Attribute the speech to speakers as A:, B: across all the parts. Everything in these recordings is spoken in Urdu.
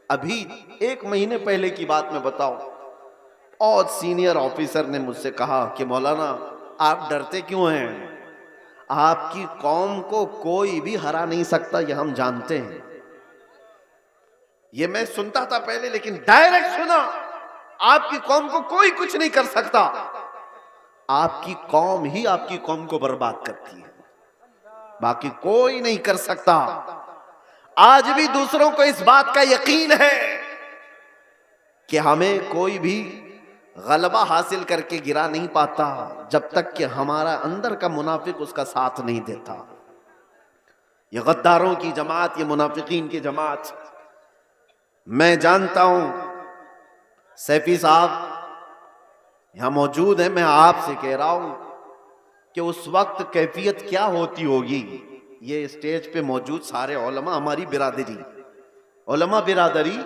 A: ابھی 1 مہینے پہلے کی بات میں بتاؤں، اور سینئر آفیسر نے مجھ سے کہا کہ مولانا آپ ڈرتے کیوں ہیں؟ آپ کی قوم کو کوئی بھی ہرا نہیں سکتا، یہ ہم جانتے ہیں۔ یہ میں سنتا تھا پہلے، لیکن ڈائریکٹ سنا، آپ کی قوم کو کوئی کچھ نہیں کر سکتا، آپ کی قوم ہی آپ کی قوم کو برباد کرتی ہے، باقی کوئی نہیں کر سکتا۔ آج بھی دوسروں کو اس بات کا یقین ہے کہ ہمیں کوئی بھی غلبہ حاصل کر کے گرا نہیں پاتا جب تک کہ ہمارا اندر کا منافق اس کا ساتھ نہیں دیتا۔ یہ غداروں کی جماعت، یہ منافقین کی جماعت، میں جانتا ہوں سیفی صاحب یہاں موجود ہیں، میں آپ سے کہہ رہا ہوں کہ اس وقت کیفیت کیا ہوتی ہوگی۔ یہ اسٹیج پہ موجود سارے علماء، ہماری برادری، علماء برادری،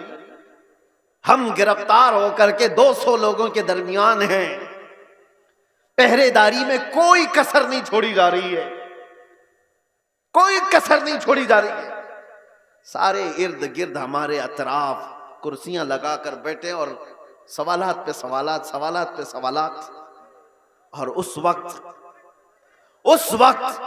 A: ہم گرفتار ہو کر کے 200 لوگوں کے درمیان ہیں، پہرے داری میں کوئی کسر نہیں چھوڑی جا رہی ہے، کوئی کسر نہیں چھوڑی جا رہی ہے، سارے ارد گرد ہمارے اطراف کرسیاں لگا کر بیٹھے اور سوالات پہ سوالات، سوالات پہ سوالات۔ اور اس وقت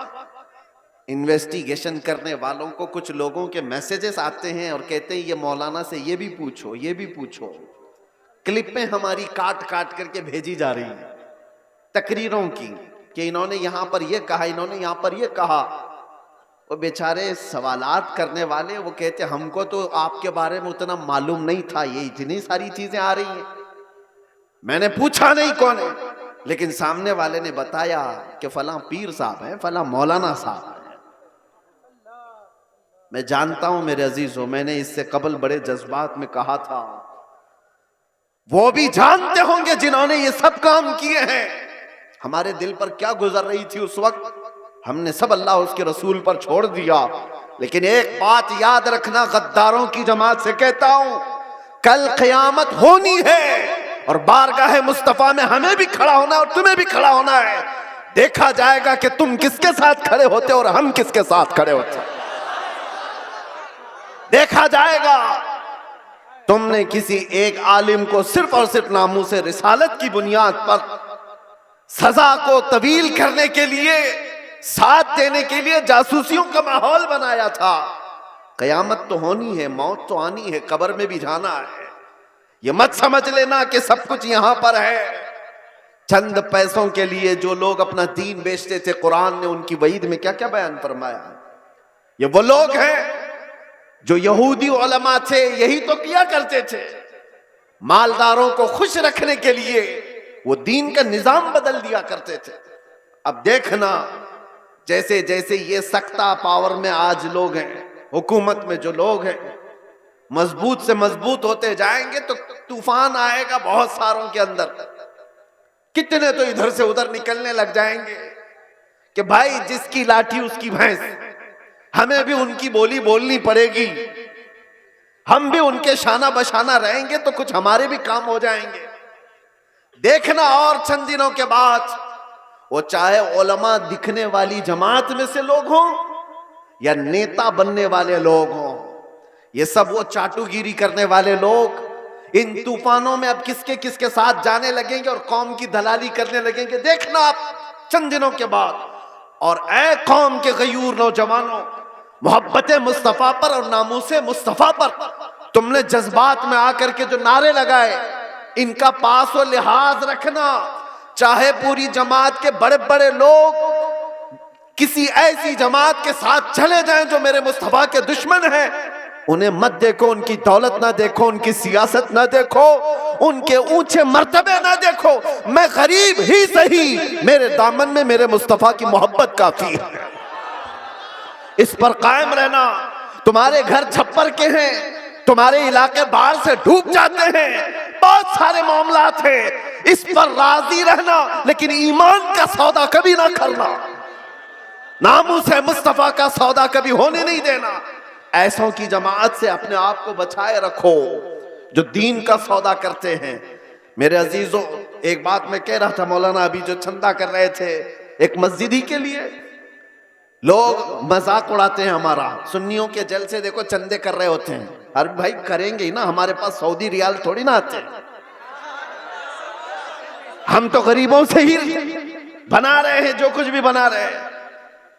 A: انویسٹیگیشن کرنے والوں کو کچھ لوگوں کے میسیجز آتے ہیں اور کہتے ہیں یہ مولانا سے یہ بھی پوچھو، یہ بھی پوچھو، کلپیں ہماری کاٹ کاٹ کر کے بھیجی جا رہی ہیں تقریروں کی کہ انہوں نے یہاں پر یہ کہا، انہوں نے یہاں پر یہ کہا۔ وہ بیچارے سوالات کرنے والے وہ کہتے ہم کو تو آپ کے بارے میں اتنا معلوم نہیں تھا، یہ اتنی ساری چیزیں آ رہی ہیں، میں نے پوچھا نہیں کون ہے، لیکن سامنے والے نے بتایا کہ فلاں پیر صاحب ہیں، فلاں مولانا صاحب ہیں۔ میں جانتا ہوں میرے عزیزوں، میں نے اس سے قبل بڑے جذبات میں کہا تھا، وہ بھی جانتے ہوں گے جنہوں نے یہ سب کام کیے ہیں ہمارے دل پر کیا گزر رہی تھی اس وقت، ہم نے سب اللہ اس کے رسول پر چھوڑ دیا۔ لیکن ایک بات یاد رکھنا، غداروں کی جماعت سے کہتا ہوں، کل قیامت ہونی ہے اور بارگاہ مصطفیٰ میں ہمیں بھی کھڑا ہونا ہے اور تمہیں بھی کھڑا ہونا ہے، دیکھا جائے گا کہ تم کس کے ساتھ کھڑے ہوتے اور ہم کس کے ساتھ کھڑے ہوتے، دیکھا جائے گا۔ تم نے کسی ایک عالم کو صرف اور صرف ناموس رسالت کی بنیاد پر سزا کو طویل کرنے کے لیے، ساتھ دینے کے لیے جاسوسیوں کا ماحول بنایا تھا۔ قیامت تو ہونی ہے، موت تو آنی ہے، قبر میں بھی جانا ہے، یہ مت سمجھ لینا کہ سب کچھ یہاں پر ہے۔ چند پیسوں کے لیے جو لوگ اپنا دین بیچتے تھے، قرآن نے ان کی وعید میں کیا کیا بیان فرمایا، یہ وہ لوگ ہیں جو یہودی علماء تھے، یہی تو کیا کرتے تھے، مالداروں کو خوش رکھنے کے لیے وہ دین کا نظام بدل دیا کرتے تھے۔ اب دیکھنا جیسے جیسے یہ سختہ پاور میں آج لوگ ہیں، حکومت میں جو لوگ ہیں، مضبوط سے مضبوط ہوتے جائیں گے تو طوفان آئے گا بہت ساروں کے اندر، کتنے تو ادھر سے ادھر نکلنے لگ جائیں گے کہ بھائی جس کی لاٹھی اس کی بھینس، ہمیں بھی ان کی بولی بولنی پڑے گی، ہم بھی ان کے شانہ بشانہ رہیں گے تو کچھ ہمارے بھی کام ہو جائیں گے۔ دیکھنا اور چند دنوں کے بعد وہ چاہے علماء دکھنے والی جماعت میں سے لوگ ہوں یا نیتا بننے والے لوگ ہوں، یہ سب وہ چاٹو گیری کرنے والے لوگ ان طوفانوں میں اب کس کے ساتھ جانے لگیں گے اور قوم کی دلالی کرنے لگیں گے۔ دیکھنا آپ چند دنوں کے بعد۔ اور اے قوم کے غیور نوجوانوں، محبت مصطفیٰ پر اور ناموس مصطفیٰ پر تم نے جذبات میں آ کر کے جو نعرے لگائے، ان کا پاس و لحاظ رکھنا۔ چاہے پوری جماعت کے بڑے بڑے لوگ کسی ایسی جماعت کے ساتھ چلے جائیں جو میرے مصطفیٰ کے دشمن ہیں، انہیں مت دیکھو، ان کی دولت نہ دیکھو، ان کی سیاست نہ دیکھو، ان کے اونچے مرتبے نہ دیکھو، میں غریب ہی سہی، میرے دامن میں میرے مصطفیٰ کی محبت کافی ہے، اس پر قائم رہنا۔ تمہارے گھر چھپر کے ہیں، تمہارے علاقے باہر سے ڈوب جاتے ہیں، بہت سارے معاملات ہیں، اس پر راضی رہنا، لیکن ایمان کا سودا کبھی نہ کرنا، ناموس مصطفیٰ کا سودا کبھی ہونے نہیں دینا۔ ایسوں کی جماعت سے اپنے آپ کو بچائے رکھو جو دین کا سودا کرتے ہیں۔ میرے عزیزوں، ایک بات میں کہہ رہا تھا، مولانا ابھی جو چندہ کر رہے تھے ایک مسجد ہی کے لیے، لوگ مذاق اڑاتے ہیں ہمارا، سنیوں کے جلسے دیکھو چندے کر رہے ہوتے ہیں، ارے بھائی کریں گے ہی نا، ہمارے پاس سعودی ریال تھوڑی نہ آتے، ہم تو غریبوں سے ہی بنا رہے ہیں جو کچھ بھی بنا رہے ہیں۔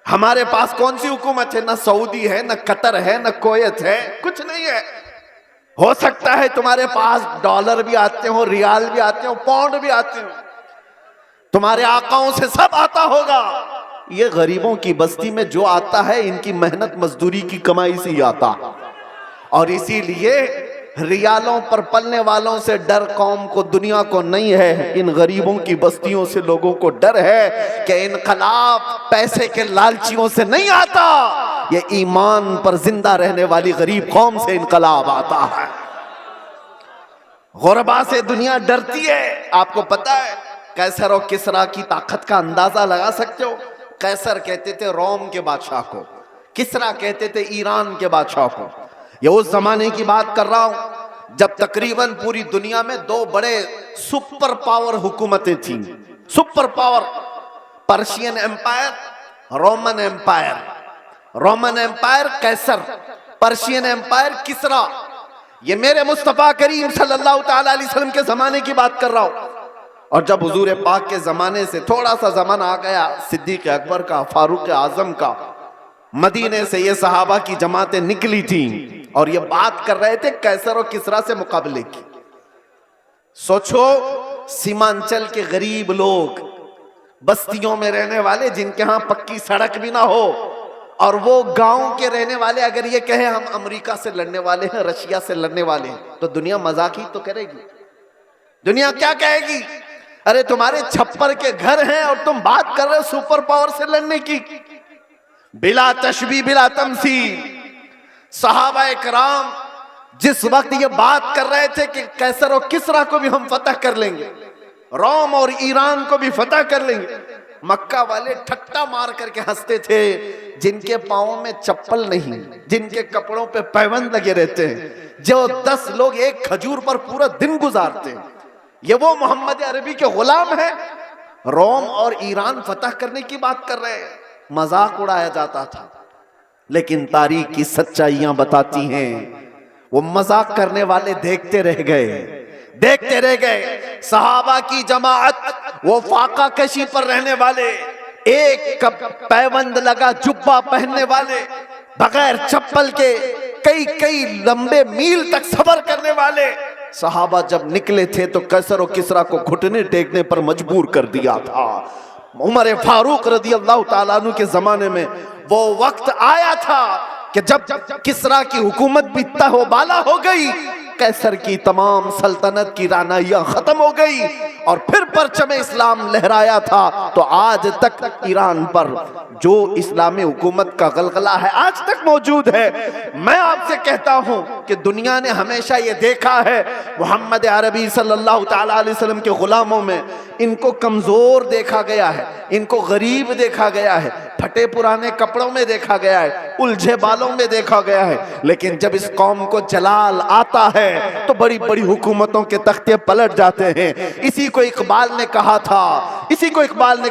A: ہمارے پاس کون سی حکومت ہے؟ نہ سعودی ہے، نہ قطر ہے، نہ کویت ہے، کچھ نہیں ہے۔ ہو سکتا ہے تمہارے پاس ڈالر بھی آتے ہوں، ریال بھی آتے ہوں، پاؤنڈ بھی آتے ہوں، تمہارے آقاؤں سے سب آتا ہوگا۔ یہ غریبوں کی بستی میں جو آتا ہے ان کی محنت مزدوری کی کمائی سے ہی آتا، اور اسی لیے ریالوں پر پلنے والوں سے ڈر قوم کو، دنیا کو نہیں ہے، ان غریبوں کی بستیوں سے لوگوں کو ڈر ہے کہ انقلاب پیسے کے لالچیوں سے نہیں آتا، یہ ایمان پر زندہ رہنے والی غریب قوم سے انقلاب آتا ہے۔ غربا سے دنیا ڈرتی ہے۔ آپ کو پتا ہے قیصر و کسریٰ کی طاقت کا اندازہ لگا سکتے ہو؟ قیصر کہتے تھے روم کے بادشاہ کو، کسریٰ کہتے تھے ایران کے بادشاہ کو۔ یہ اس زمانے کی بات کر رہا ہوں جب تقریباً پوری دنیا میں دو بڑے سپر پاور حکومتیں تھیں۔ Super power Persian empire, Roman empire. Roman empire قیصر، پرشین امپائر کسریٰ۔ یہ میرے مصطفیٰ کریم صلی اللہ تعالیٰ علیہ وسلم کے زمانے کی بات کر رہا ہوں۔ اور جب حضور پاک کے زمانے سے تھوڑا سا زمانہ آ گیا صدیق اکبر کا، فاروق اعظم کا، مدینے سے یہ صحابہ کی جماعتیں نکلی تھیں اور یہ بات کر رہے تھے قیصر و کسریٰ سے مقابلے کی۔ سوچو سیمانچل کے غریب لوگ، بستیوں میں رہنے والے جن کے ہاں پکی سڑک بھی نہ ہو، اور وہ گاؤں کے رہنے والے اگر یہ کہیں ہم امریکہ سے لڑنے والے ہیں، رشیا سے لڑنے والے ہیں، تو دنیا مذاق ہی تو کرے گی۔ دنیا کیا کہے گی؟ ارے تمہارے چھپر کے گھر ہیں اور تم بات کر رہے ہو سپر پاور سے لڑنے کی۔ بلا تشبیہ بلا تمثیل صحابہ کرام جس وقت یہ بات کر رہے تھے کہ قیصر و کسریٰ کو بھی ہم فتح کر لیں گے، روم اور ایران کو بھی فتح کر لیں گے، مکہ والے ٹھٹا مار کر کے ہنستے تھے۔ جن کے پاؤں میں چپل نہیں، جن کے کپڑوں پہ پیوند لگے رہتے ہیں، جو 10 لوگ ایک کھجور پر پورا دن گزارتے ہیں، یہ وہ محمد عربی کے غلام ہیں؟ روم اور ایران فتح کرنے کی بات کر رہے ہیں۔ مذاق اڑایا جاتا تھا، لیکن تاریخ کی سچائیاں بتاتی ہیں وہ مذاق کرنے والے دیکھتے رہ گئے۔ صحابہ کی جماعت، وہ فاقہ کشی پر رہنے والے، ایک پیوند لگا جبہ پہننے والے، بغیر چپل کے کئی لمبے میل تک سفر کرنے والے صحابہ جب نکلے تھے تو قیصر و کسریٰ کو گھٹنے ٹیکنے پر مجبور کر دیا تھا۔ عمر فاروق رضی اللہ تعالیٰ عنہ کے زمانے میں وہ وقت آیا تھا کہ جب کسریٰ کی حکومت بھی تہ و بالا ہو گئی، قیصر کی تمام سلطنت کی رعنائیاں ختم ہو گئی اور پھر پرچم اسلام لہرایا تھا، تو آج تک ایران پر جو اسلامی حکومت کا غلغلہ ہے آج تک موجود ہے۔ میں آپ سے کہتا ہوں کہ دنیا نے ہمیشہ یہ دیکھا ہے محمد عربی صلی اللہ تعالیٰ علیہ وسلم کے غلاموں میں ان کو کمزور دیکھا گیا ہے، ان کو غریب دیکھا گیا ہے، پھٹے پرانے کپڑوں میں دیکھا گیا ہے، الجھے بالوں میں دیکھا گیا ہے، لیکن جب اس قوم کو جلال آتا ہے تو بڑی بڑی حکومتوں کے تختے پلٹ جاتے ہیں۔ اسی کو اقبال نے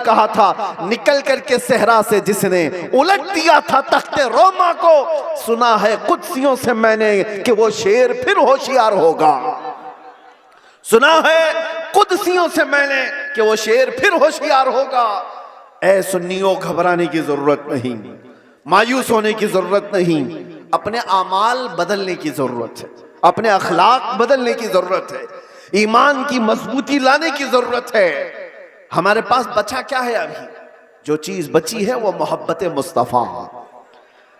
A: کہا تھا نکل کر کے صحرا سے جس نے الٹ دیا تھا تخت روما کو، سنا ہے قدسیوں سے میں نے کہ وہ شیر پھر ہوشیار ہوگا۔ سنا ہے قدسیوں سے میں نے کہ وہ شیر پھر ہوشیار ہوگا۔ اے سنیوں گھبرانے کی ضرورت نہیں، مایوس ہونے کی ضرورت نہیں، اپنے اعمال بدلنے کی ضرورت ہے، اپنے اخلاق بدلنے کی ضرورت ہے، ایمان کی مضبوطی لانے کی ضرورت ہے۔ ہمارے پاس بچا کیا ہے؟ ابھی جو چیز بچی ہے وہ محبت مصطفیٰ،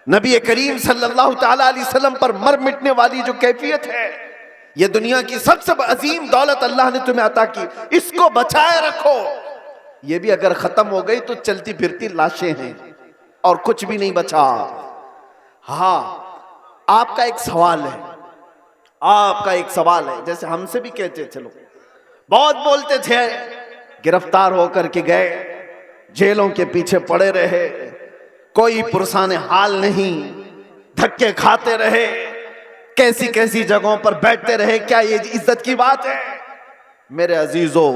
A: نبی کریم صلی اللہ تعالیٰ علیہ وسلم پر مر مٹنے والی جو کیفیت ہے، یہ دنیا کی سب سے عظیم دولت اللہ نے تمہیں عطا کی، اس کو بچائے رکھو۔ یہ بھی اگر ختم ہو گئی تو چلتی پھرتی لاشیں ہیں اور کچھ بھی نہیں بچا۔ ہاں آپ کا ایک سوال ہے، جیسے ہم سے بھی کہتے تھے لوگ، بہت بولتے تھے، گرفتار ہو کر کے گئے، جیلوں کے پیچھے پڑے رہے، کوئی پرسان حال نہیں، دھکے کھاتے رہے، کیسی جگہوں پر بیٹھتے رہے، کیا یہ عزت کی بات ہے؟ میرے عزیزو،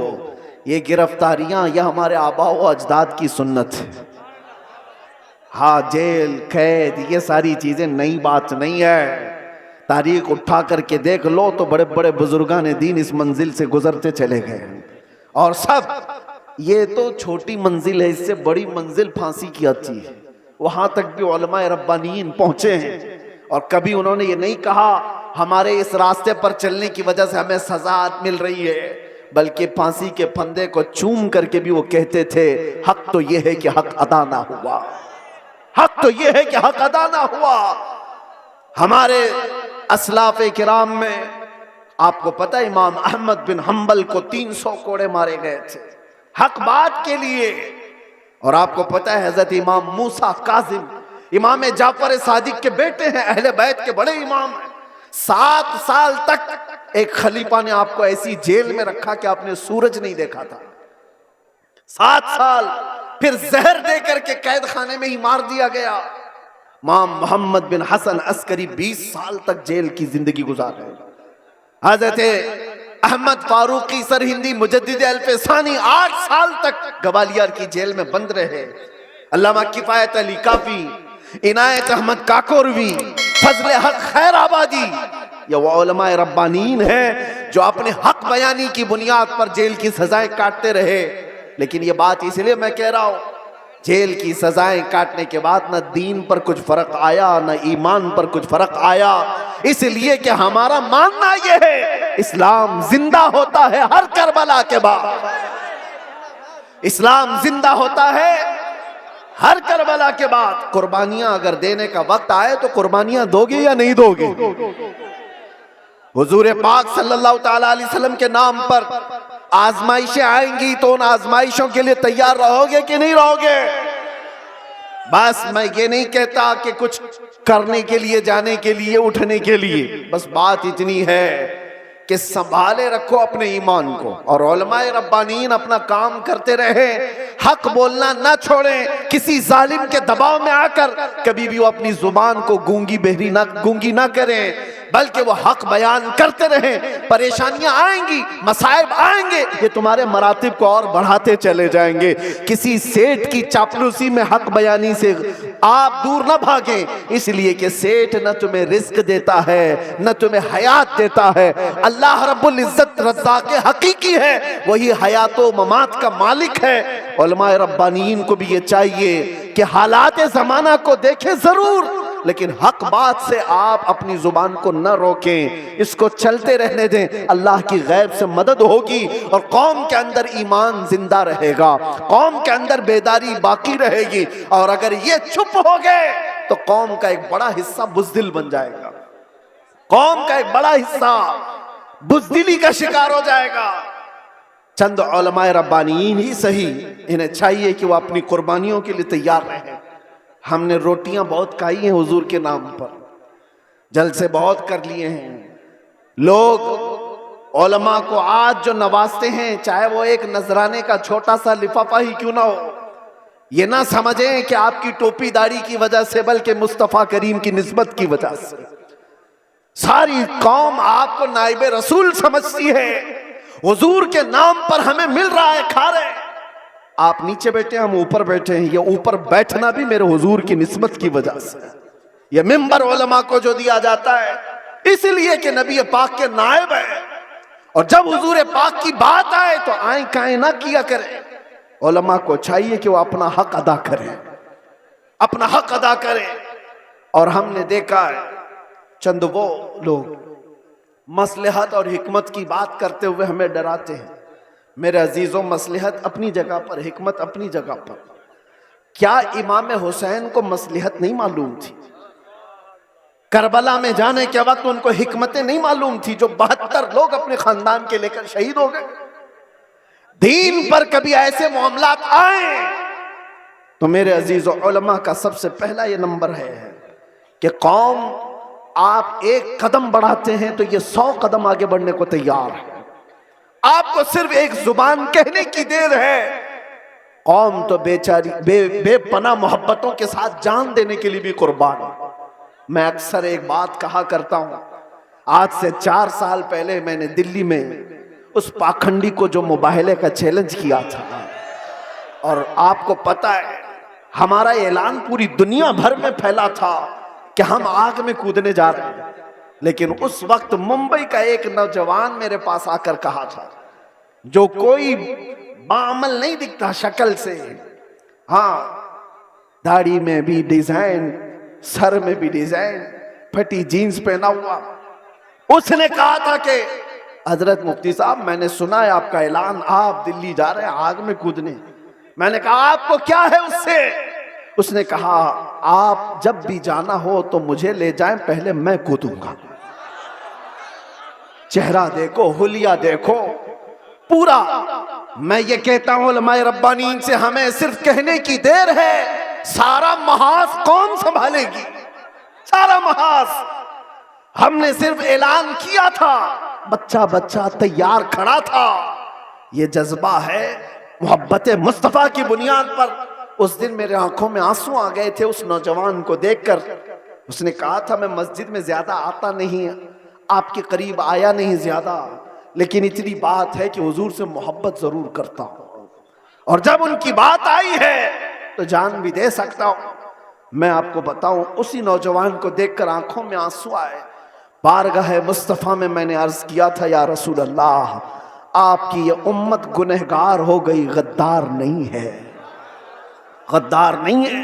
A: یہ گرفتاریاں یہ ہمارے آباء و اجداد کی سنت ہے۔ ہاں جیل قید یہ ساری چیزیں نئی بات نہیں ہے۔ تاریخ اٹھا کر کے دیکھ لو تو بڑے بڑے بزرگان دین اس منزل سے گزرتے چلے گئے، اور سب یہ تو چھوٹی منزل ہے، اس سے بڑی منزل پھانسی کی آتی ہے، وہاں تک بھی علماء ربانیین پہنچے ہیں، اور کبھی انہوں نے یہ نہیں کہا ہمارے اس راستے پر چلنے کی وجہ سے ہمیں سزا مل رہی ہے، بلکہ پھانسی کے پھندے کو چوم کر کے بھی وہ کہتے تھے حق تو یہ ہے کہ حق ادا نہ ہوا، حق تو یہ ہے کہ حق ادا نہ ہوا۔ ہمارے اسلاف کرام میں آپ کو پتہ امام احمد بن حنبل کو 300 کوڑے مارے گئے تھے حق بات کے لیے، اور آپ کو پتہ ہے حضرت امام موسیٰ کاظم امام جعفر صادق کے بیٹے ہیں، اہل بیت کے بڑے امام ہیں، 7 سال تک ایک خلیفہ نے آپ کو ایسی جیل میں رکھا کہ آپ نے سورج نہیں دیکھا تھا، 7 سال، پھر زہر دے کر کے قید خانے میں ہی مار دیا گیا۔ امام محمد بن حسن عسکری 20 سال تک جیل کی زندگی گزار رہے، حضرت احمد فاروقی سرہندی مجدد الف ثانی 8 سال تک گوالیار کی جیل میں بند رہے، علامہ کفایت علی کافی، عنایت احمد کاکوروی، فضل حق خیر آبادی، یہ وہ علماء ربانیین ہیں جو اپنے حق بیانی کی بنیاد پر جیل کی سزائیں کاٹتے رہے۔ لیکن یہ بات اس لیے میں کہہ رہا ہوں، جیل کی سزائیں کاٹنے کے بعد نہ دین پر کچھ فرق آیا نہ ایمان پر کچھ فرق آیا، اس لیے کہ ہمارا ماننا یہ ہے اسلام زندہ ہوتا ہے ہر کربلا کے بعد، اسلام زندہ ہوتا ہے ہر کربلا کے بعد۔ قربانیاں اگر دینے کا وقت آئے تو قربانیاں دو گے یا نہیں دو گے؟ حضور پاک صلی اللہ تعالیٰ علیہ وسلم کے نام پر آزمائشیں آئیں گی تو ان آزمائشوں کے لیے تیار رہو گے کہ نہیں رہو گے؟ بس میں یہ نہیں کہتا کہ کچھ کرنے کے لیے، جانے کے لیے، اٹھنے کے لیے، بس بات اتنی ہے کہ سنبھالے رکھو اپنے ایمان کو، اور علماء ربانیین اپنا کام کرتے رہے، حق بولنا نہ چھوڑیں، کسی ظالم کے دباؤ میں آ کر کبھی بھی وہ اپنی زبان کو گونگی نہ کریں، بلکہ وہ حق بیان کرتے رہیں۔ پریشانیاں آئیں گی، مصائب آئیں گے، یہ تمہارے مراتب کو اور بڑھاتے چلے جائیں گے۔ کسی سیٹ کی چاپلوسی میں حق بیانی سے آپ دور نہ بھاگیں، اس لیے کہ سیٹ نہ تمہیں رزق دیتا ہے نہ تمہیں حیات دیتا ہے، اللہ رب العزت رزاق حقیقی ہے، وہی حیات و ممات کا مالک ہے۔ علماء ربانیین کو بھی یہ چاہیے کہ حالات زمانہ کو دیکھیں ضرور، لیکن حق بات سے آپ اپنی زبان کو نہ روکیں، اس کو چلتے رہنے دیں، اللہ کی غیب سے مدد ہوگی اور قوم کے اندر ایمان زندہ رہے گا، قوم کے اندر بیداری باقی رہے گی۔ اور اگر یہ چپ ہو گئے تو قوم کا ایک بڑا حصہ بزدل بن جائے گا، قوم کا ایک بڑا حصہ بزدلی کا شکار ہو جائے گا۔ چند علماء ربانیین ہی صحیح، انہیں چاہیے کہ وہ اپنی قربانیوں کے لیے تیار رہیں۔ ہم نے روٹیاں بہت کھائی ہیں حضور کے نام پر، جلسے بہت کر لیے ہیں، لوگ علماء کو آج جو نوازتے ہیں، چاہے وہ ایک نذرانے کا چھوٹا سا لفافہ ہی کیوں نہ ہو، یہ نہ سمجھیں کہ آپ کی ٹوپی داڑھی کی وجہ سے، بلکہ مصطفیٰ کریم کی نسبت کی وجہ سے ساری قوم آپ کو نائب رسول سمجھتی ہے، حضور کے نام پر ہمیں مل رہا ہے، کھا رہے ہیں، آپ نیچے بیٹھے ہیں ہم اوپر بیٹھے ہیں، یہ اوپر بیٹھنا بھی میرے حضور کی نسبت کی وجہ سے، یہ منبر علماء کو جو دیا جاتا ہے اس لیے کہ نبی پاک کے نائب ہے، اور جب حضور پاک کی بات آئے تو آئیں کائیں نہ کیا کریں۔ علماء کو چاہیے کہ وہ اپنا حق ادا کریں، اپنا حق ادا کریں۔ اور ہم نے دیکھا ہے چند وہ لوگ مصلحت اور حکمت کی بات کرتے ہوئے ہمیں ڈراتے ہیں۔ میرے عزیزوں، مصلحت اپنی جگہ پر، حکمت اپنی جگہ پر۔ کیا امام حسین کو مصلحت نہیں معلوم تھی؟ کربلا میں جانے کے وقت ان کو حکمتیں نہیں معلوم تھی جو 72 لوگ اپنے خاندان کے لے کر شہید ہو گئے؟ دین پر کبھی ایسے معاملات آئیں تو میرے عزیزوں، علماء کا سب سے پہلا یہ نمبر ہے کہ قوم آپ ایک قدم بڑھاتے ہیں تو یہ 100 قدم آگے بڑھنے کو تیار ہے۔ آپ کو صرف ایک زبان کہنے کی دیر ہے، قوم تو بیچاری بے پناہ محبتوں کے ساتھ جان دینے کے لیے بھی قربان ہے۔ میں اکثر ایک بات کہا کرتا ہوں، آج سے 4 سال پہلے میں نے دلی میں اس پاکھنڈی کو جو مباہلے کا چیلنج کیا تھا، اور آپ کو پتا ہے ہمارا اعلان پوری دنیا بھر میں پھیلا تھا کہ ہم آگ میں کودنے جا رہے ہیں، لیکن اس وقت ممبئی کا ایک نوجوان میرے پاس آ کر کہا تھا، جو کوئی بعمل نہیں دکھتا شکل سے، ہاں داڑھی میں بھی ڈیزائن، سر میں بھی ڈیزائن، پھٹی جینز پہنا ہوا، اس نے کہا تھا کہ حضرت مفتی صاحب میں نے سنا ہے آپ کا اعلان، آپ دلی جا رہے ہیں آگ میں کودنے۔ میں نے کہا آپ کو کیا ہے اس سے؟ اس نے کہا آپ جب بھی جانا ہو تو مجھے لے جائیں، پہلے میں کودوں گا۔ چہرہ دیکھو، حلیہ دیکھو پورا۔ میں یہ کہتا ہوں علماء ربانین سے، ہمیں صرف کہنے کی دیر ہے، سارا محاذ کون سنبھالے گی؟ سارا محاذ ہم نے صرف اعلان کیا تھا، بچہ بچہ تیار کھڑا تھا۔ یہ جذبہ ہے محبت مصطفیٰ کی بنیاد پر۔ اس دن میرے آنکھوں میں آنسو آ گئے تھے اس نوجوان کو دیکھ کر۔ اس نے کہا تھا میں مسجد میں زیادہ آتا نہیں، آپ کے قریب آیا نہیں زیادہ، لیکن اتنی بات ہے کہ حضور سے محبت ضرور کرتا ہوں، اور جب ان کی بات آئی ہے تو جان بھی دے سکتا ہوں۔ میں آپ کو بتاؤں، اسی نوجوان کو دیکھ کر آنکھوں میں آنسو آئے۔ بارگاہ مصطفیٰ میں نے عرض کیا تھا، یا رسول اللہ آپ کی یہ امت گنہگار ہو گئی، غدار نہیں ہے، غدار نہیں ہے،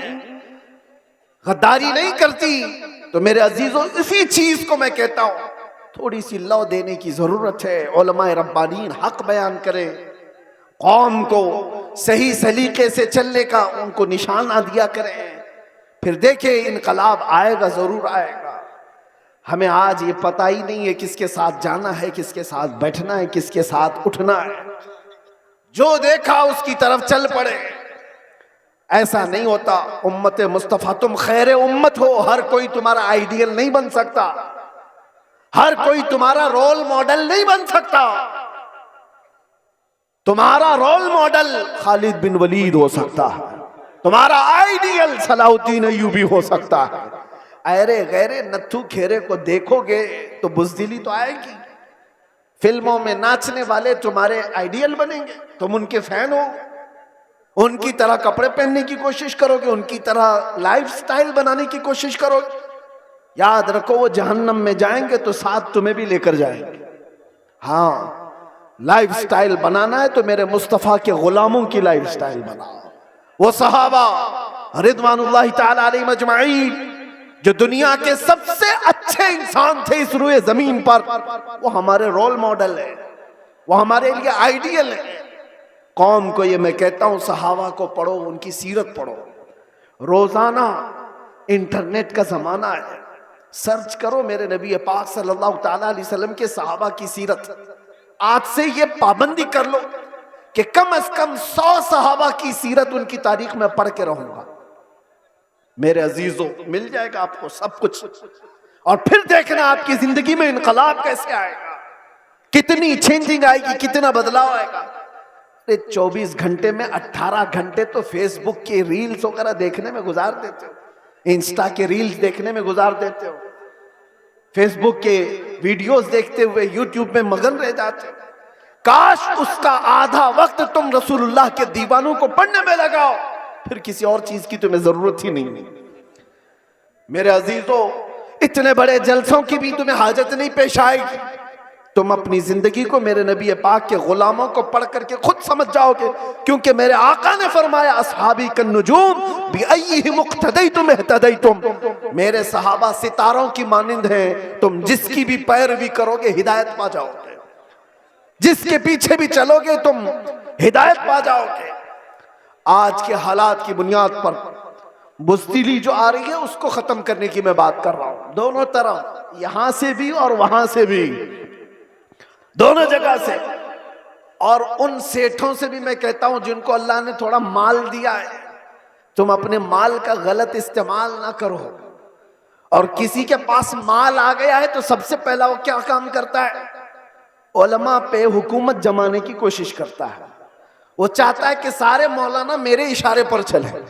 A: غداری نہیں کرتی۔ تو میرے عزیزوں، اسی چیز کو میں کہتا ہوں، تھوڑی سی لو دینے کی ضرورت ہے۔ علماء ربانین حق بیان کریں، قوم کو صحیح سلیقے سے چلنے کا ان کو نشانہ دیا کریں، پھر دیکھیں انقلاب آئے گا، ضرور آئے گا۔ ہمیں آج یہ پتہ ہی نہیں ہے کس کے ساتھ جانا ہے، کس کے ساتھ بیٹھنا ہے، کس کے ساتھ اٹھنا ہے، جو دیکھا اس کی طرف چل پڑے۔ ایسا نہیں ہوتا۔ امت مصطفیٰ تم خیر امت ہو، ہر کوئی تمہارا آئیڈیل نہیں بن سکتا، ہر کوئی تمہارا رول ماڈل نہیں بن سکتا۔ تمہارا رول ماڈل خالد بن ولید ہو سکتا ہے، تمہارا آئیڈیل صلاح الدین ایوبی ہو سکتا ہے۔ ایرے غیرے نتھو کھیرے کو دیکھو گے تو بزدلی تو آئے گی۔ فلموں میں ناچنے والے تمہارے آئیڈیل بنیں گے، تم ان کے فین ہو، ان کی طرح کپڑے پہننے کی کوشش کرو گے، ان کی طرح لائف سٹائل بنانے کی کوشش کرو گے۔ یاد رکھو وہ جہنم میں جائیں گے تو ساتھ تمہیں بھی لے کر جائیں گے۔ ہاں لائف سٹائل بنانا ہے تو میرے مصطفیٰ کے غلاموں کی لائف سٹائل بناؤ۔ وہ صحابہ رضوان اللہ تعالی علیہم اجمعین جو دنیا کے سب سے اچھے انسان تھے اس روئے زمین پر، وہ ہمارے رول ماڈل ہیں، وہ ہمارے لیے آئیڈیل ہیں۔ قوم کو یہ میں کہتا ہوں، صحابہ کو پڑھو، ان کی سیرت پڑھو۔ روزانہ انٹرنیٹ کا زمانہ ہے، سرچ کرو میرے نبی پاک صلی اللہ تعالیٰ علیہ وسلم کے صحابہ کی سیرت۔ آج سے یہ پابندی کر لو کہ کم از کم 100 صحابہ کی سیرت، ان کی تاریخ میں پڑھ کے رہوں گا۔ میرے عزیزوں، مل جائے گا آپ کو سب کچھ، اور پھر دیکھنا آپ کی زندگی میں انقلاب کیسے آئے گا، کتنی چینجنگ آئے گی، کتنا بدلاؤ آئے گا۔ 24 گھنٹے میں 18 گھنٹے تو فیس بک کی ریلز وغیرہ دیکھنے میں گزار دیتے ہو، انسٹا کے ریلز دیکھنے میں گزار دیتے ہو، فیس بک کے ویڈیوز دیکھتے ہوئے یوٹیوب میں مگن رہ جاتے ہو۔ کاش اس کا آدھا وقت تم رسول اللہ کے دیوانوں کو پڑھنے میں لگاؤ، پھر کسی اور چیز کی تمہیں ضرورت ہی نہیں۔ میرے عزیزوں، اتنے بڑے جلسوں کی بھی تمہیں حاجت نہیں پیش آئے گی۔ تم اپنی زندگی کو میرے نبی پاک کے غلاموں کو پڑھ کر کے خود سمجھ جاؤ گے، کیونکہ میرے آقا نے فرمایا اصحابی کالنجوم بأیہم اقتدیتم اہتدیتم، میرے صحابہ ستاروں کی مانند ہیں، تم جس کی بھی پیروی کرو گے ہدایت پا جاؤ گے، جس کے پیچھے بھی چلو گے تم ہدایت پا جاؤ گے۔ آج کے حالات کی بنیاد پر بزدلی جو آ رہی ہے اس کو ختم کرنے کی میں بات کر رہا ہوں، دونوں طرف، یہاں سے بھی اور وہاں سے بھی، دونوں جگہ سے۔ اور ان سیٹھوں سے بھی میں کہتا ہوں جن کو اللہ نے تھوڑا مال دیا ہے، تم اپنے مال کا غلط استعمال نہ کرو۔ اور کسی کے پاس مال آ گیا ہے تو سب سے پہلا وہ کیا کام کرتا ہے؟ علماء پہ حکومت جمانے کی کوشش کرتا ہے۔ وہ چاہتا ہے کہ سارے مولانا میرے اشارے پر چلے۔